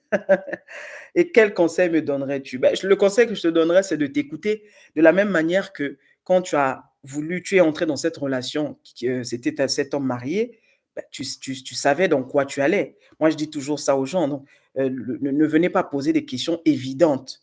Et quel conseil me donnerais-tu? Ben, le conseil que je te donnerais, c'est de t'écouter de la même manière que quand tu es entré dans cette relation, c'était cet homme marié, ben, tu savais dans quoi tu allais. Moi, je dis toujours ça aux gens. Donc, ne venez pas poser des questions évidentes,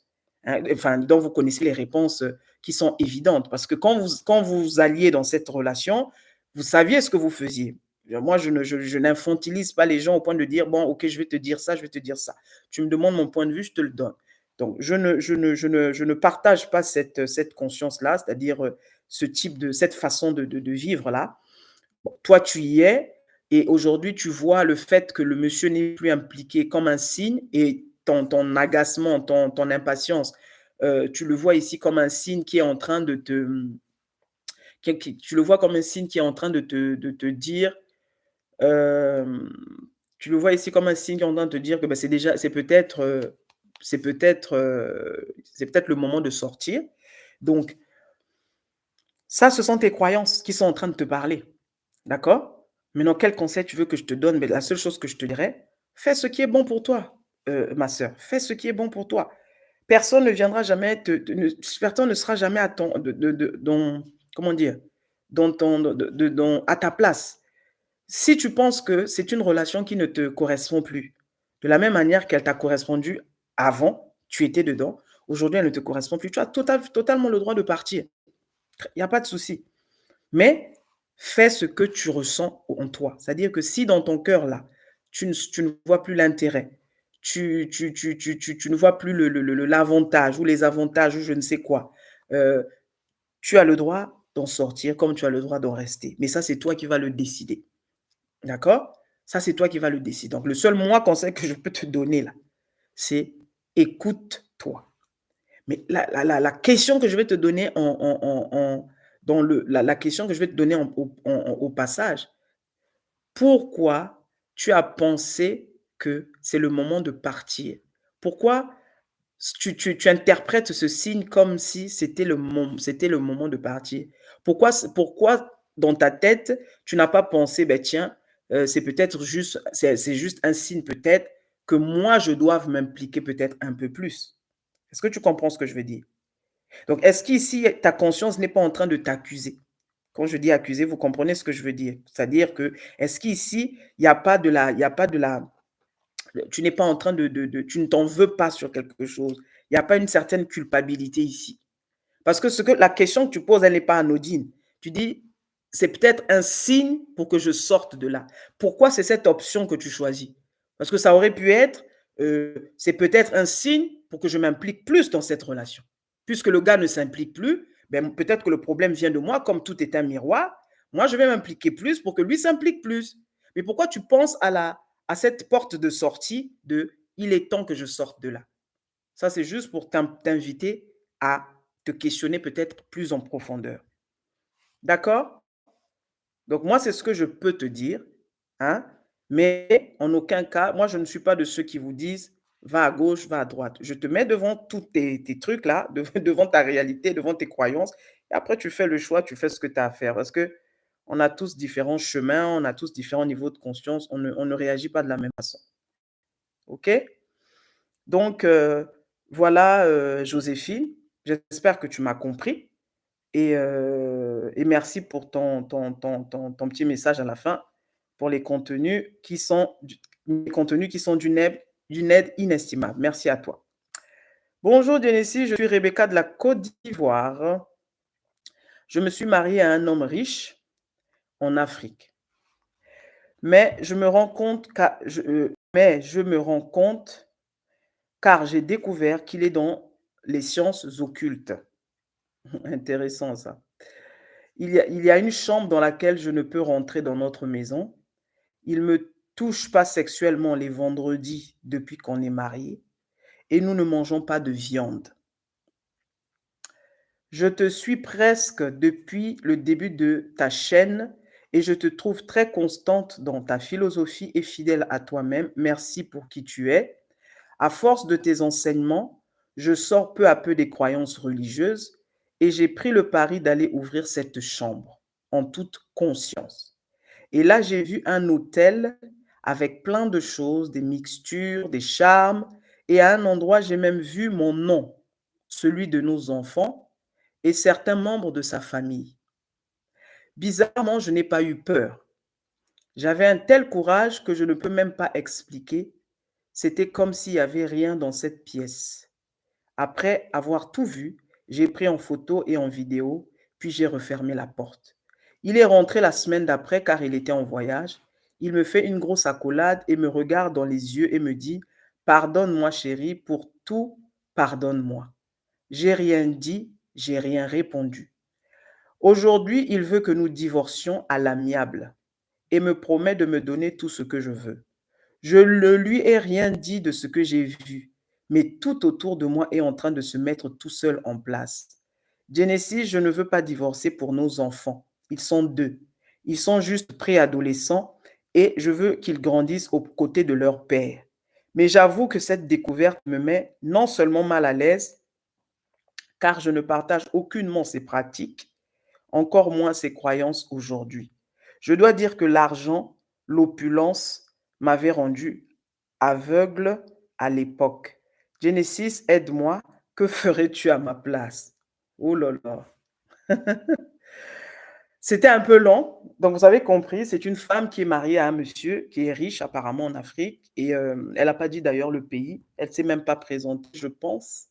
enfin, dont vous connaissez les réponses qui sont évidentes. Parce que quand vous alliez dans cette relation, vous saviez ce que vous faisiez. Moi, je n'infantilise pas les gens au point de dire, bon, ok, je vais te dire ça, je vais te dire ça. Tu me demandes mon point de vue, je te le donne. Donc, je ne partage pas cette conscience-là, c'est-à-dire cette façon de vivre-là. Bon, toi, tu y es, et aujourd'hui, tu vois le fait que le monsieur n'est plus impliqué comme un signe, et ton agacement, ton impatience, tu le vois ici comme un signe qui est en train de te, tu le vois comme un signe qui est en train de te dire, euh, tu le vois ici comme un signe qui est en train de te dire que ben, c'est peut-être le moment de sortir. Donc, ça, ce sont tes croyances qui sont en train de te parler. D'accord? Maintenant, quel conseil tu veux que je te donne? Mais la seule chose que je te dirais, fais ce qui est bon pour toi, ma sœur. Fais ce qui est bon pour toi. Personne ne viendra jamais personne ne sera jamais à ton, comment dire, à ta place. Si tu penses que c'est une relation qui ne te correspond plus, de la même manière qu'elle t'a correspondu avant, tu étais dedans, aujourd'hui elle ne te correspond plus, tu as totalement le droit de partir. Il n'y a pas de souci. Mais fais ce que tu ressens en toi. C'est-à-dire que si dans ton cœur, là, tu ne vois plus l'intérêt, tu ne vois plus l'avantage ou les avantages ou je ne sais quoi, euh, tu as le droit d'en sortir comme tu as le droit d'en rester. Mais ça, c'est toi qui vas le décider. D'accord? Ça, c'est toi qui vas le décider. Donc, le seul moi conseil que je peux te donner là, c'est écoute-toi. Mais la question que je vais te donner dans la question que je vais te donner au passage, pourquoi tu as pensé que c'est le moment de partir? Pourquoi tu interprètes ce signe comme si c'était le moment de partir? Pourquoi dans ta tête, tu n'as pas pensé, ben tiens, c'est juste un signe peut-être que moi, je doive m'impliquer peut-être un peu plus. Est-ce que tu comprends ce que je veux dire? Donc, est-ce qu'ici, ta conscience n'est pas en train de t'accuser? Quand je dis accuser, vous comprenez ce que je veux dire? C'est-à-dire que, est-ce qu'ici, il y a pas de la, tu n'es pas en train tu ne t'en veux pas sur quelque chose. Il n'y a pas une certaine culpabilité ici. Parce que la question que tu poses, elle n'est pas anodine. Tu dis, c'est peut-être un signe pour que je sorte de là. Pourquoi c'est cette option que tu choisis? Parce que ça aurait pu être, c'est peut-être un signe pour que je m'implique plus dans cette relation. Puisque le gars ne s'implique plus, ben, peut-être que le problème vient de moi, comme tout est un miroir. Moi, je vais m'impliquer plus pour que lui s'implique plus. Mais pourquoi tu penses à cette porte de sortie de il est temps que je sorte de là? Ça, c'est juste pour t'inviter à te questionner peut-être plus en profondeur. D'accord? Donc, moi, c'est ce que je peux te dire. Hein? Mais en aucun cas, moi, je ne suis pas de ceux qui vous disent va à gauche, va à droite. Je te mets devant tous tes trucs là, devant ta réalité, devant tes croyances. Et après, tu fais le choix, tu fais ce que tu as à faire. Parce que on a tous différents chemins, on a tous différents niveaux de conscience. On ne réagit pas de la même façon. OK? Donc, voilà, Joséphine, j'espère que tu m'as compris et merci pour ton petit message à la fin pour les contenus les contenus qui sont d'une aide inestimable. Merci à toi. Bonjour Dionésie, je suis Rebecca de la Côte d'Ivoire. Je me suis mariée à un homme riche en Afrique. Mais je me rends compte car j'ai découvert qu'il est dans les sciences occultes. Intéressant ça. Il y a une chambre dans laquelle je ne peux rentrer dans notre maison. Il ne me touche pas sexuellement les vendredis depuis qu'on est mariés et nous ne mangeons pas de viande. Je te suis presque depuis le début de ta chaîne et je te trouve très constante dans ta philosophie et fidèle à toi-même. Merci pour qui tu es. À force de tes enseignements, je sors peu à peu des croyances religieuses et j'ai pris le pari d'aller ouvrir cette chambre en toute conscience. Et là, j'ai vu un hôtel avec plein de choses, des mixtures, des charmes. Et à un endroit, j'ai même vu mon nom, celui de nos enfants et certains membres de sa famille. Bizarrement, je n'ai pas eu peur. J'avais un tel courage que je ne peux même pas expliquer. C'était comme s'il n'y avait rien dans cette pièce. Après avoir tout vu, j'ai pris en photo et en vidéo, puis j'ai refermé la porte. Il est rentré la semaine d'après car il était en voyage. Il me fait une grosse accolade et me regarde dans les yeux et me dit: «Pardonne-moi chérie, pour tout, pardonne-moi». J'ai rien dit, j'ai rien répondu. Aujourd'hui, il veut que nous divorcions à l'amiable et me promet de me donner tout ce que je veux. Je ne lui ai rien dit de ce que j'ai vu, mais tout autour de moi est en train de se mettre tout seul en place. Genesis, je ne veux pas divorcer pour nos enfants. Ils sont deux. Ils sont juste préadolescents et je veux qu'ils grandissent aux côtés de leur père. Mais j'avoue que cette découverte me met non seulement mal à l'aise, car je ne partage aucunement ses pratiques, encore moins ses croyances aujourd'hui. Je dois dire que l'argent, l'opulence m'avait rendu aveugle à l'époque. Genesis, aide-moi, que ferais-tu à ma place? Oh là là. C'était un peu long, donc vous avez compris, c'est une femme qui est mariée à un monsieur qui est riche apparemment en Afrique et elle n'a pas dit d'ailleurs le pays, elle ne s'est même pas présentée, je pense.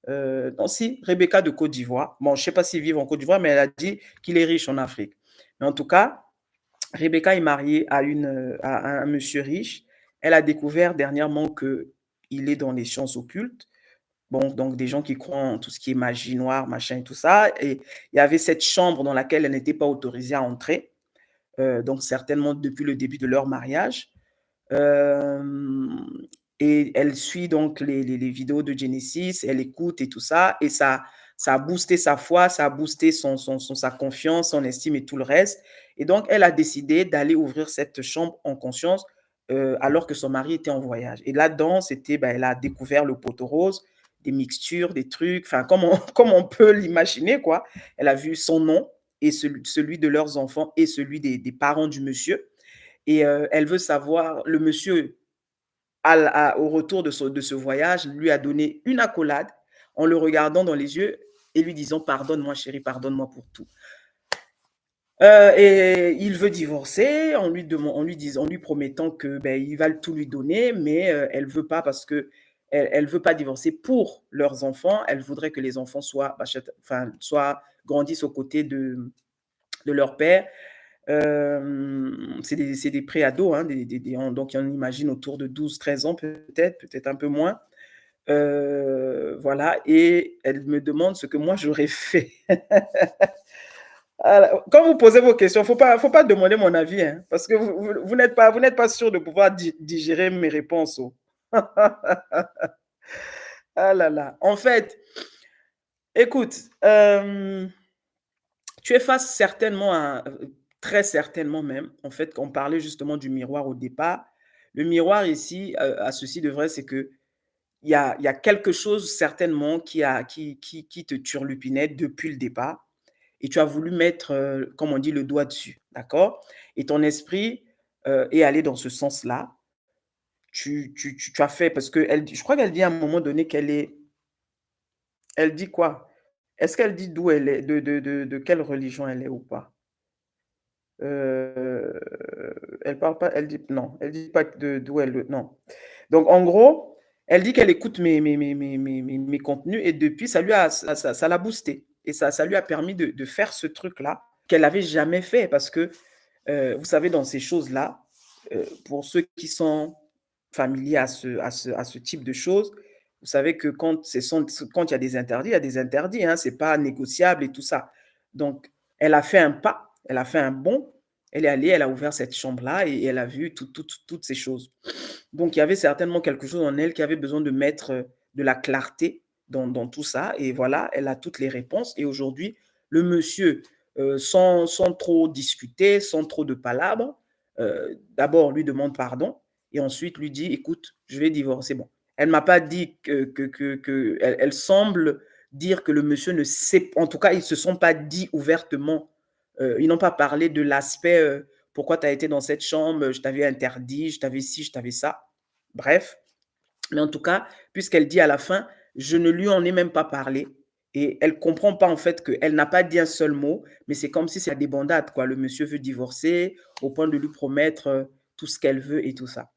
Non, si, Rebecca de Côte d'Ivoire. Bon, je ne sais pas s'ils vivent en Côte d'Ivoire, mais elle a dit qu'il est riche en Afrique. Mais en tout cas, Rebecca est mariée à un monsieur riche. Elle a découvert dernièrement qu'il est dans les sciences occultes. Bon, donc des gens qui croient en tout ce qui est magie noire, machin et tout ça. Et il y avait cette chambre dans laquelle elle n'était pas autorisée à entrer. Donc certainement depuis le début de leur mariage. Et elle suit donc les vidéos de Genesis, elle écoute et tout ça, et ça a boosté sa foi, ça a boosté sa confiance, son estime et tout le reste. Et donc, elle a décidé d'aller ouvrir cette chambre en conscience alors que son mari était en voyage. Et là-dedans, elle a découvert le poteau rose, des mixtures, des trucs, enfin, comme on peut l'imaginer, quoi. Elle a vu son nom et celui de leurs enfants et celui des parents du monsieur. Et elle veut savoir, le monsieur, au retour de ce voyage, lui a donné une accolade en le regardant dans les yeux et lui disant: «Pardonne-moi chérie, pardonne-moi pour tout». Et il veut divorcer en lui promettant que il va tout lui donner, mais elle veut pas parce que elle veut pas divorcer pour leurs enfants. Elle voudrait que les enfants soient grandissent aux côtés de leur père. C'est des préados, hein, donc on imagine autour de 12-13 ans peut-être un peu moins. Voilà, et elle me demande ce que moi j'aurais fait. Quand vous posez vos questions, faut pas demander mon avis, hein, parce que vous n'êtes pas sûr de pouvoir digérer mes réponses. Oh. Ah là là. En fait, écoute, tu es face certainement à, très certainement même, en fait, on parlait justement du miroir au départ. Le miroir ici a ceci de vrai, c'est que il y a quelque chose certainement qui te turlupinait depuis le départ et tu as voulu mettre, comme on dit, le doigt dessus, d'accord? Et ton esprit est allé dans ce sens-là. Tu as fait parce que je crois qu'elle dit à un moment donné elle dit quoi? Est-ce qu'elle dit d'où elle est, de quelle religion elle est ou pas? Heu, Elle parle pas, elle dit non, elle dit pas d'où elle non. Donc en gros, elle dit qu'elle écoute mes contenus et depuis ça l'a boosté et ça lui a permis de faire ce truc-là qu'elle avait jamais fait parce que, vous savez dans ces choses-là, pour ceux qui sont familiers à ce type de choses, vous savez que quand il y a des interdits, il y a des interdits, hein, c'est pas négociable et tout ça. Donc elle a fait un pas, elle a fait un bond, elle est allée, elle a ouvert cette chambre-là et elle a vu toutes ces choses. Donc il y avait certainement quelque chose en elle qui avait besoin de mettre, de la clarté dans tout ça et voilà, elle a toutes les réponses et aujourd'hui, le monsieur, sans trop discuter, sans trop de palabres, d'abord lui demande pardon et ensuite lui dit: «Écoute, je vais divorcer». Bon, elle m'a pas dit elle semble dire que le monsieur ne sait, en tout cas, ils se sont pas dit ouvertement, ils n'ont pas parlé de l'aspect, «Pourquoi tu as été dans cette chambre? Je t'avais interdit, je t'avais ci, je t'avais ça». Bref, mais en tout cas, puisqu'elle dit à la fin: «Je ne lui en ai même pas parlé» et elle comprend pas en fait qu'elle n'a pas dit un seul mot, mais c'est comme si c'est la débandade quoi. Le monsieur veut divorcer au point de lui promettre, tout ce qu'elle veut et tout ça.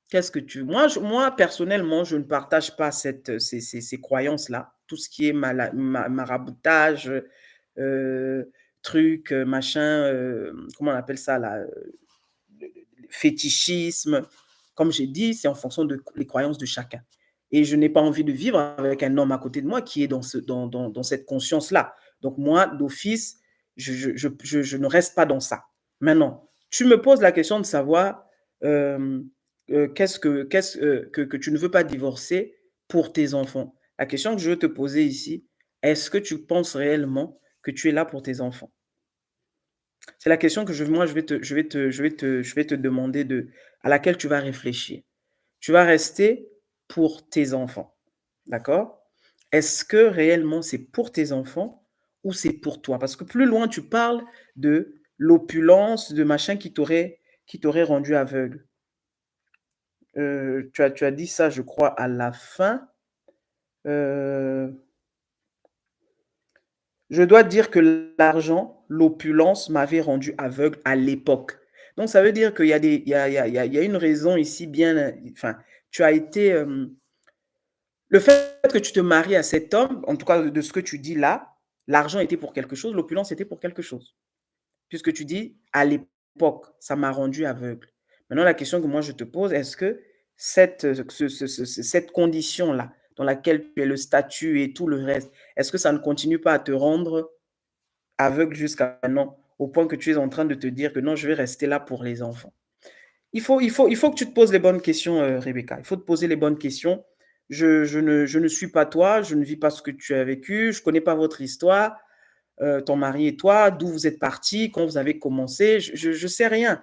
Qu'est-ce que tu moi personnellement, je ne partage pas ces croyances-là. Tout ce qui est maraboutage, truc, machin, comment on appelle ça là, fétichisme. Comme j'ai dit, c'est en fonction de les croyances de chacun. Et je n'ai pas envie de vivre avec un homme à côté de moi qui est dans cette conscience-là. Donc moi, d'office, je ne reste pas dans ça. Maintenant, tu me poses la question de savoir que tu ne veux pas divorcer pour tes enfants. La question que je veux te poser ici, est-ce que tu penses réellement que tu es là pour tes enfants? C'est la question que moi, je vais te demander à laquelle tu vas réfléchir. Tu vas rester pour tes enfants, d'accord? Est-ce que réellement c'est pour tes enfants ou c'est pour toi? Parce que plus loin tu parles de l'opulence, de machin qui t'aurait rendu aveugle. Tu as dit ça, je crois, à la fin. Heu, je dois dire que l'argent, l'opulence m'avait rendu aveugle à l'époque. Donc ça veut dire qu'il y a des il y a une raison ici bien, enfin, tu as été, le fait que tu te maries à cet homme, en tout cas de ce que tu dis là, l'argent était pour quelque chose, l'opulence était pour quelque chose. Puisque tu dis: «À l'époque, ça m'a rendu aveugle». Maintenant la question que moi je te pose, est-ce que cette condition-là, dans laquelle tu es, le statut et tout le reste, est-ce que ça ne continue pas à te rendre aveugle jusqu'à maintenant? Au point que tu es en train de te dire que: «Non, je vais rester là pour les enfants». Il faut que tu te poses les bonnes questions, Rebecca. Il faut te poser les bonnes questions. Je ne suis pas toi, je ne vis pas ce que tu as vécu, je ne connais pas votre histoire, ton mari et toi, d'où vous êtes partis, quand vous avez commencé, je sais rien.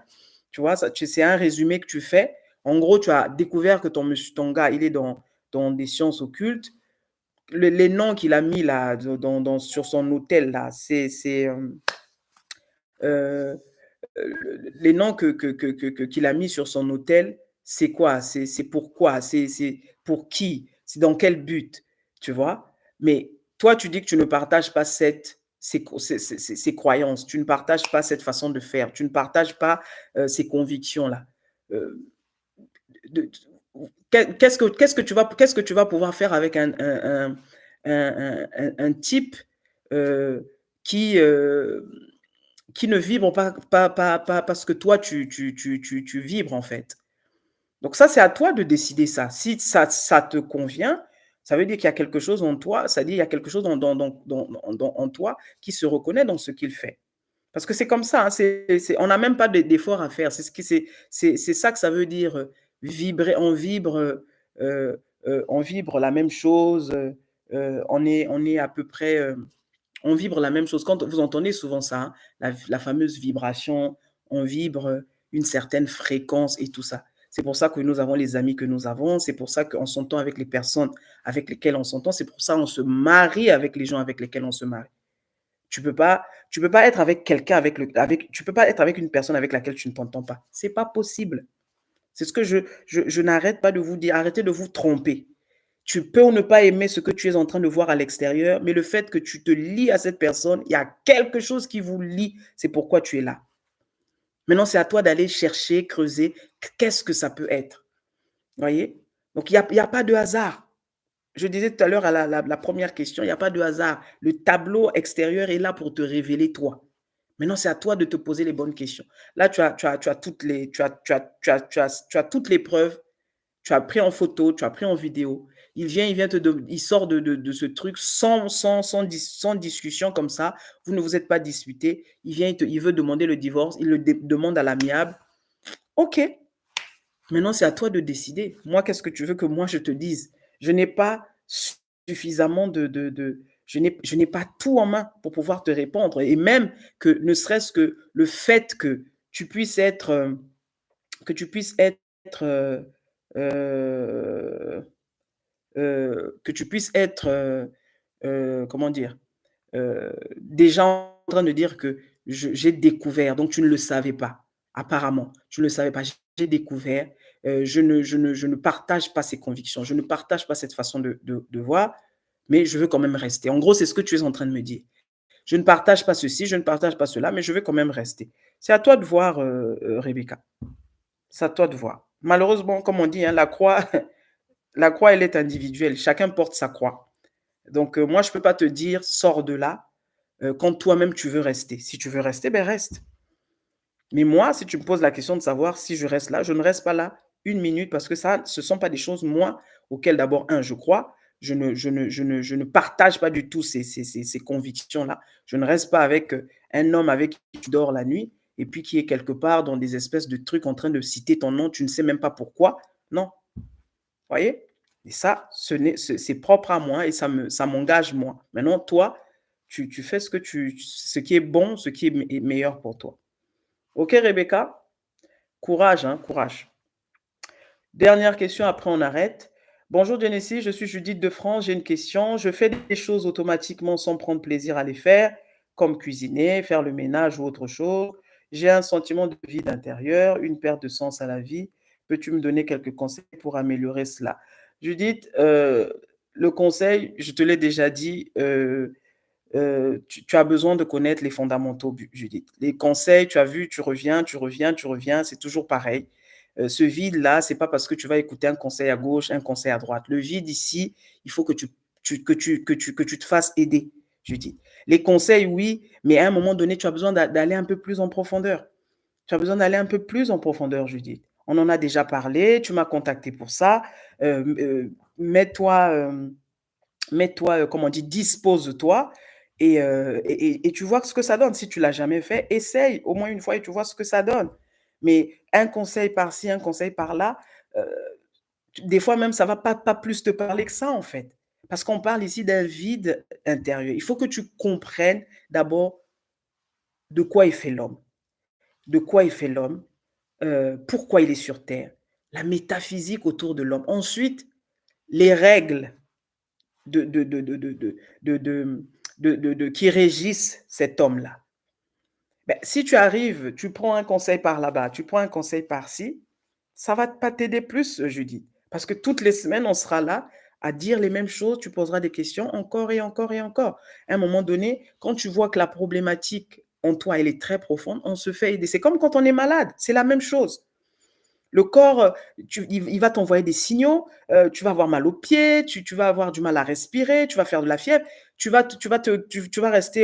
Tu vois? C'est un résumé que tu fais. En gros, tu as découvert que ton gars, il est dans des sciences occultes. Les noms qu'il a mis là, sur son autel là, heu les noms qu'il a mis sur son autel, c'est quoi? C'est pourquoi? C'est pour qui? C'est dans quel but? Tu vois? Mais toi, tu dis que tu ne partages pas ces croyances, tu ne partages pas cette façon de faire, tu ne partages pas, ces convictions-là. Heu, de qu'est-ce que tu vas pouvoir faire avec un type, heu, qui, heu qui ne vibrent pas parce que toi tu vibres en fait. Donc ça, c'est à toi de décider ça. Si ça te convient, ça veut dire qu'il y a quelque chose en toi, ça dit il y a quelque chose en toi qui se reconnaît dans ce qu'il fait. Parce que c'est comme ça, hein, on n'a même pas d'effort à faire. C'est ça que ça veut dire, vibrer. On vibre la même chose, on est à peu près, on vibre la même chose. Quand vous entendez souvent ça, hein, la fameuse vibration, on vibre une certaine fréquence et tout ça. C'est pour ça que nous avons les amis que nous avons, c'est pour ça qu'on s'entend avec les personnes avec lesquelles on s'entend, c'est pour ça qu'on se marie avec les gens avec lesquels on se marie. Tu peux pas être avec quelqu'un tu peux pas être avec une personne avec laquelle tu ne t'entends pas. C'est pas possible. C'est ce que je n'arrête pas de vous dire. Arrêtez de vous tromper. Tu peux ou ne pas aimer ce que tu es en train de voir à l'extérieur, mais le fait que tu te lies à cette personne, il y a quelque chose qui vous lie, c'est pourquoi tu es là. Maintenant, c'est à toi d'aller chercher, creuser, qu'est-ce que ça peut être? Vous voyez? Donc il y a pas de hasard. Je disais tout à l'heure à la première question, il y a pas de hasard. Le tableau extérieur est là pour te révéler toi. Maintenant, c'est à toi de te poser les bonnes questions. Là, tu as toutes les toutes les preuves, tu as pris en photo, tu as pris en vidéo. Il sort de ce truc sans discussion comme ça. Vous ne vous êtes pas disputé. Il veut demander le divorce. Il le demande à l'amiable. OK. Maintenant, c'est à toi de décider. Moi, qu'est-ce que tu veux que moi je te dise? Je n'ai pas suffisamment je n'ai pas tout en main pour pouvoir te répondre. Et même que ne serait-ce que le fait que tu puisses être, que tu puisses être, heu heu que tu puisses être, comment dire? Déjà en train de dire que j'ai découvert, donc tu ne le savais pas, apparemment. Tu ne le savais pas. J'ai découvert, je ne partage pas ces convictions, je ne partage pas cette façon de voir, mais je veux quand même rester. En gros, c'est ce que tu es en train de me dire. Je ne partage pas ceci, je ne partage pas cela, mais je veux quand même rester. C'est à toi de voir, Rebecca. C'est à toi de voir. Malheureusement, comme on dit, hein, la croix la croix, elle est individuelle. Chacun porte sa croix. Donc, moi, je ne peux pas te dire: «Sors de là». quand toi-même tu veux rester. Si tu veux rester, ben reste. Mais moi, si tu me poses la question de savoir si je reste là, je ne reste pas là une minute parce que ça, ce ne sont pas des choses, moi, auxquelles d'abord, un, je crois. Je ne partage pas du tout ces convictions-là. Je ne reste pas avec un homme avec qui tu dors la nuit et puis qui est quelque part dans des espèces de trucs en train de citer ton nom, tu ne sais même pas pourquoi. Non, voyez? Et ça, c'est propre à moi et ça m'engage moi. Maintenant, toi, tu fais ce qui est bon, ce qui est meilleur pour toi. OK, Rebecca? Courage, hein, courage. Dernière question, après on arrête. Bonjour Genesis, je suis Judith de France, j'ai une question. Je fais des choses automatiquement sans prendre plaisir à les faire, comme cuisiner, faire le ménage ou autre chose. J'ai un sentiment de vide intérieur, une perte de sens à la vie. Peux-tu me donner quelques conseils pour améliorer cela? Judith, le conseil, je te l'ai déjà dit, tu as besoin de connaître les fondamentaux, Judith. Les conseils, tu as vu, tu reviens, c'est toujours pareil. Ce vide-là, c'est pas parce que tu vas écouter un conseil à gauche, un conseil à droite. Le vide ici, il faut que tu te fasses aider, Judith. Les conseils, oui, mais à un moment donné, tu as besoin d'aller un peu plus en profondeur. Tu as besoin d'aller un peu plus en profondeur, Judith. On en a déjà parlé, tu m'as contacté pour ça. Mets-toi, comme on dit, dispose-toi et tu vois ce que ça donne. Si tu l'as jamais fait, essaye au moins une fois et tu vois ce que ça donne. Mais un conseil par-ci, un conseil par-là, des fois même, ça va pas plus te parler que ça, en fait. Parce qu'on parle ici d'un vide intérieur. Il faut que tu comprennes d'abord de quoi est fait l'homme. De quoi est fait l'homme, pourquoi il est sur Terre, la métaphysique autour de l'homme. Ensuite, les règles de, de, de, de, de, de, de, qui régissent cet homme-là. Ben, si tu arrives, tu prends un conseil par là-bas, tu prends un conseil par-ci, ça va pas t'aider plus, Judith. Parce que toutes les semaines, on sera là à dire les mêmes choses, tu poseras des questions encore et encore et encore. À un moment donné, quand tu vois que la problématique en toi, elle est très profonde, on se fait aider. C'est comme quand on est malade, c'est la même chose. Le corps, il va t'envoyer des signaux, tu vas avoir mal aux pieds, tu vas avoir du mal à respirer, tu vas faire de la fièvre, tu vas rester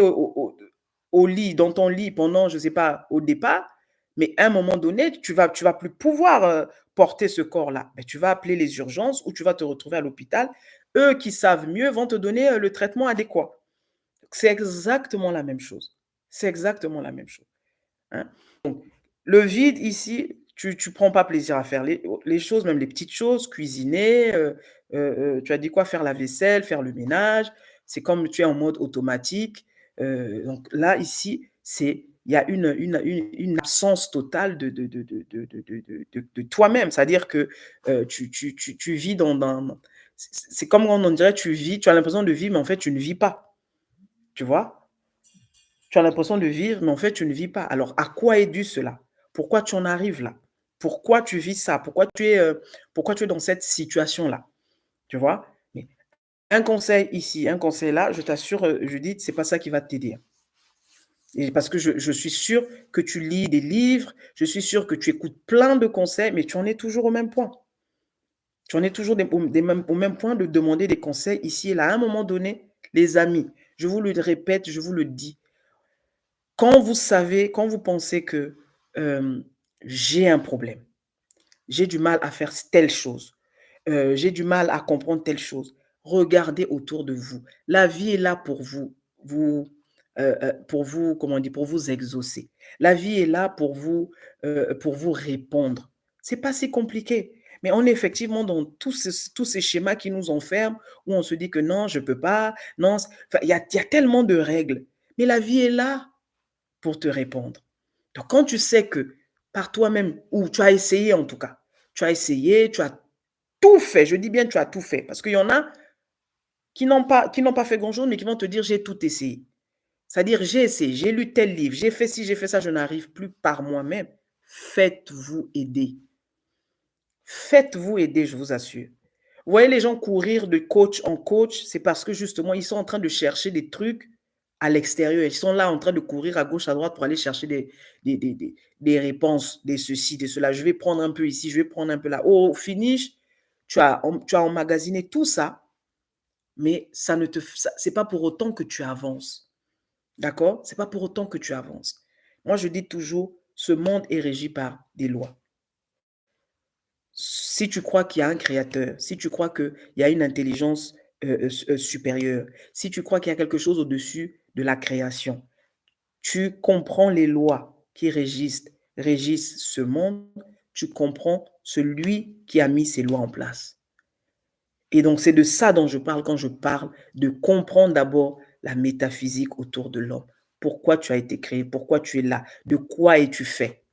au lit, dans ton lit pendant, je ne sais pas, au départ, mais à un moment donné, tu vas plus pouvoir porter ce corps-là. Ben, tu vas appeler les urgences ou tu vas te retrouver à l'hôpital. Eux qui savent mieux vont te donner le traitement adéquat. C'est exactement la même chose. C'est exactement la même chose. Hein. Donc, le vide ici, tu ne prends pas plaisir à faire les choses, même les petites choses, cuisiner, tu as dit quoi? Faire la vaisselle, faire le ménage. C'est comme tu es en mode automatique. Donc là, ici, il y a une absence totale de toi-même. C'est-à-dire que tu vis c'est comme on dirait, tu vis, tu as l'impression de vivre, mais en fait, tu ne vis pas. Tu vois? Tu as l'impression de vivre, mais en fait, tu ne vis pas. Alors, à quoi est dû cela? Pourquoi tu en arrives là? Pourquoi tu vis ça? Pourquoi tu es dans cette situation-là? Tu vois? Mais un conseil ici, un conseil là, je t'assure, Judith, c'est pas ça qui va t'aider. Et parce que je suis sûre que tu lis des livres, je suis sûre que tu écoutes plein de conseils, mais tu en es toujours au même point. Tu en es toujours au même point de demander des conseils ici et là. À un moment donné, les amis, je vous le répète, je vous le dis, quand vous pensez que j'ai un problème, j'ai du mal à faire telle chose, j'ai du mal à comprendre telle chose, regardez autour de vous. La vie est là pour vous, comment on dit, pour vous exaucer. La vie est là pour vous répondre. C'est pas si compliqué. Mais on est effectivement dans tous ces schémas qui nous enferment, où on se dit que non, je peux pas, non, enfin, il y a tellement de règles. Mais la vie est là pour te répondre. Donc, quand tu sais que par toi-même, ou tu as essayé en tout cas, tu as essayé, tu as tout fait, je dis bien tu as tout fait, parce qu'il y en a qui n'ont pas fait grand-chose, mais qui vont te dire j'ai tout essayé. C'est-à-dire j'ai essayé, j'ai lu tel livre, j'ai fait ci, j'ai fait ça, je n'arrive plus par moi-même. Faites-vous aider. Faites-vous aider, je vous assure. Vous voyez les gens courir de coach en coach, c'est parce que justement, ils sont en train de chercher des trucs à l'extérieur. Ils sont là en train de courir à gauche, à droite pour aller chercher des réponses, des ceci, des cela. Je vais prendre un peu ici, je vais prendre un peu là. Au finish, tu as emmagasiné tout ça, mais ça ne te, c'est pas pour autant que tu avances. D'accord? Ce n'est pas pour autant que tu avances. Moi, je dis toujours, ce monde est régi par des lois. Si tu crois qu'il y a un créateur, si tu crois qu'il y a une intelligence supérieure, si tu crois qu'il y a quelque chose au-dessus de la création, tu comprends les lois qui régissent ce monde, tu comprends celui qui a mis ces lois en place. Et donc, c'est de ça dont je parle quand je parle de comprendre d'abord la métaphysique autour de l'homme. Pourquoi tu as été créé, pourquoi tu es là, de quoi es-tu fait.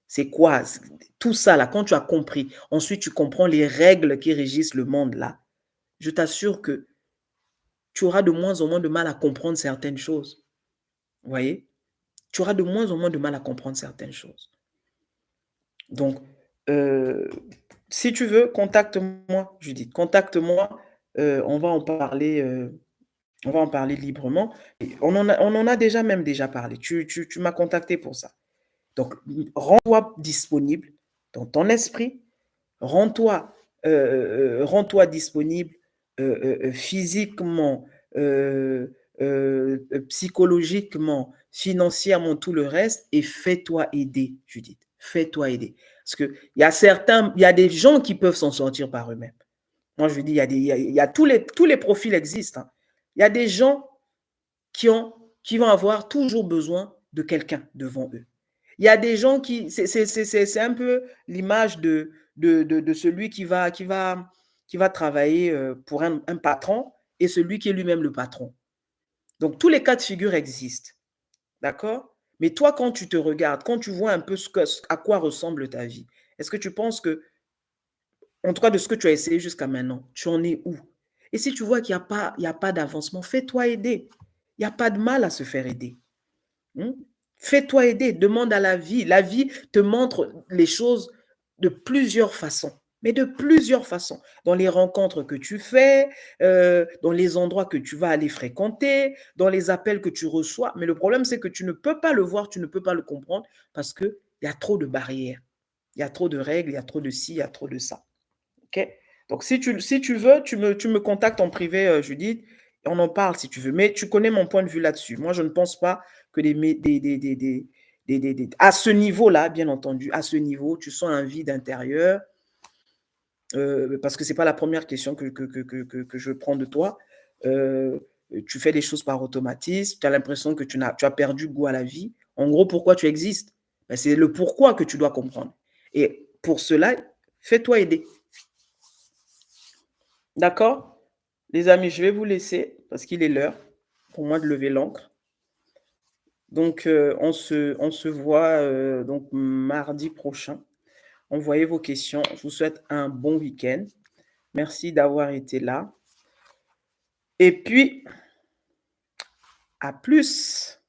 C'est quoi tout ça là, quand tu as compris, ensuite tu comprends les règles qui régissent le monde là, je t'assure que tu auras de moins en moins de mal à comprendre certaines choses. Vous voyez? Tu auras de moins en moins de mal à comprendre certaines choses. Donc, si tu veux, contacte-moi, Judith, contacte-moi, on va en parler, on va en parler librement. Et on en a déjà parlé. Tu m'as contacté pour ça. Donc, rends-toi disponible dans ton esprit, rends-toi disponible physiquement, psychologiquement, financièrement, tout le reste, et fais-toi aider, Judith. Fais-toi aider. Parce qu'il y a des gens qui peuvent s'en sortir par eux-mêmes. Moi, je dis, il y a tous les profils existent. Hein. Il y a des gens qui vont avoir toujours besoin de quelqu'un devant eux. Il y a des gens c'est un peu l'image de celui qui va travailler pour un patron et celui qui est lui-même le patron. Donc, tous les cas de figure existent. D'accord? Mais toi, quand tu te regardes, quand tu vois un peu à quoi ressemble ta vie, est-ce que tu penses que, en tout cas de ce que tu as essayé jusqu'à maintenant, tu en es où? Et si tu vois qu'il n'y a pas d'avancement, fais-toi aider. Il n'y a pas de mal à se faire aider. Fais-toi aider, demande à la vie. La vie te montre les choses de plusieurs façons, mais de plusieurs façons. Dans les rencontres que tu fais, dans les endroits que tu vas aller fréquenter, dans les appels que tu reçois. Mais le problème, c'est que tu ne peux pas le voir, tu ne peux pas le comprendre parce qu'il y a trop de barrières. Il y a trop de règles, il y a trop de ci, il y a trop de ça. OK? Donc, si tu veux, tu me contactes en privé, Judith, et on en parle si tu veux. Mais tu connais mon point de vue là-dessus. Moi, je ne pense pas que à ce niveau-là, bien entendu, à ce niveau, tu sens un vide intérieur, parce que ce n'est pas la première question que je prends de toi. Tu fais des choses par automatisme, tu as l'impression que tu as perdu goût à la vie. En gros, pourquoi tu existes? Ben, c'est le pourquoi que tu dois comprendre. Et pour cela, fais-toi aider. D'accord? Les amis, je vais vous laisser parce qu'il est l'heure pour moi de lever l'ancre. Donc, on se voit donc mardi prochain. Envoyez vos questions. Je vous souhaite un bon week-end. Merci d'avoir été là. Et puis, à plus.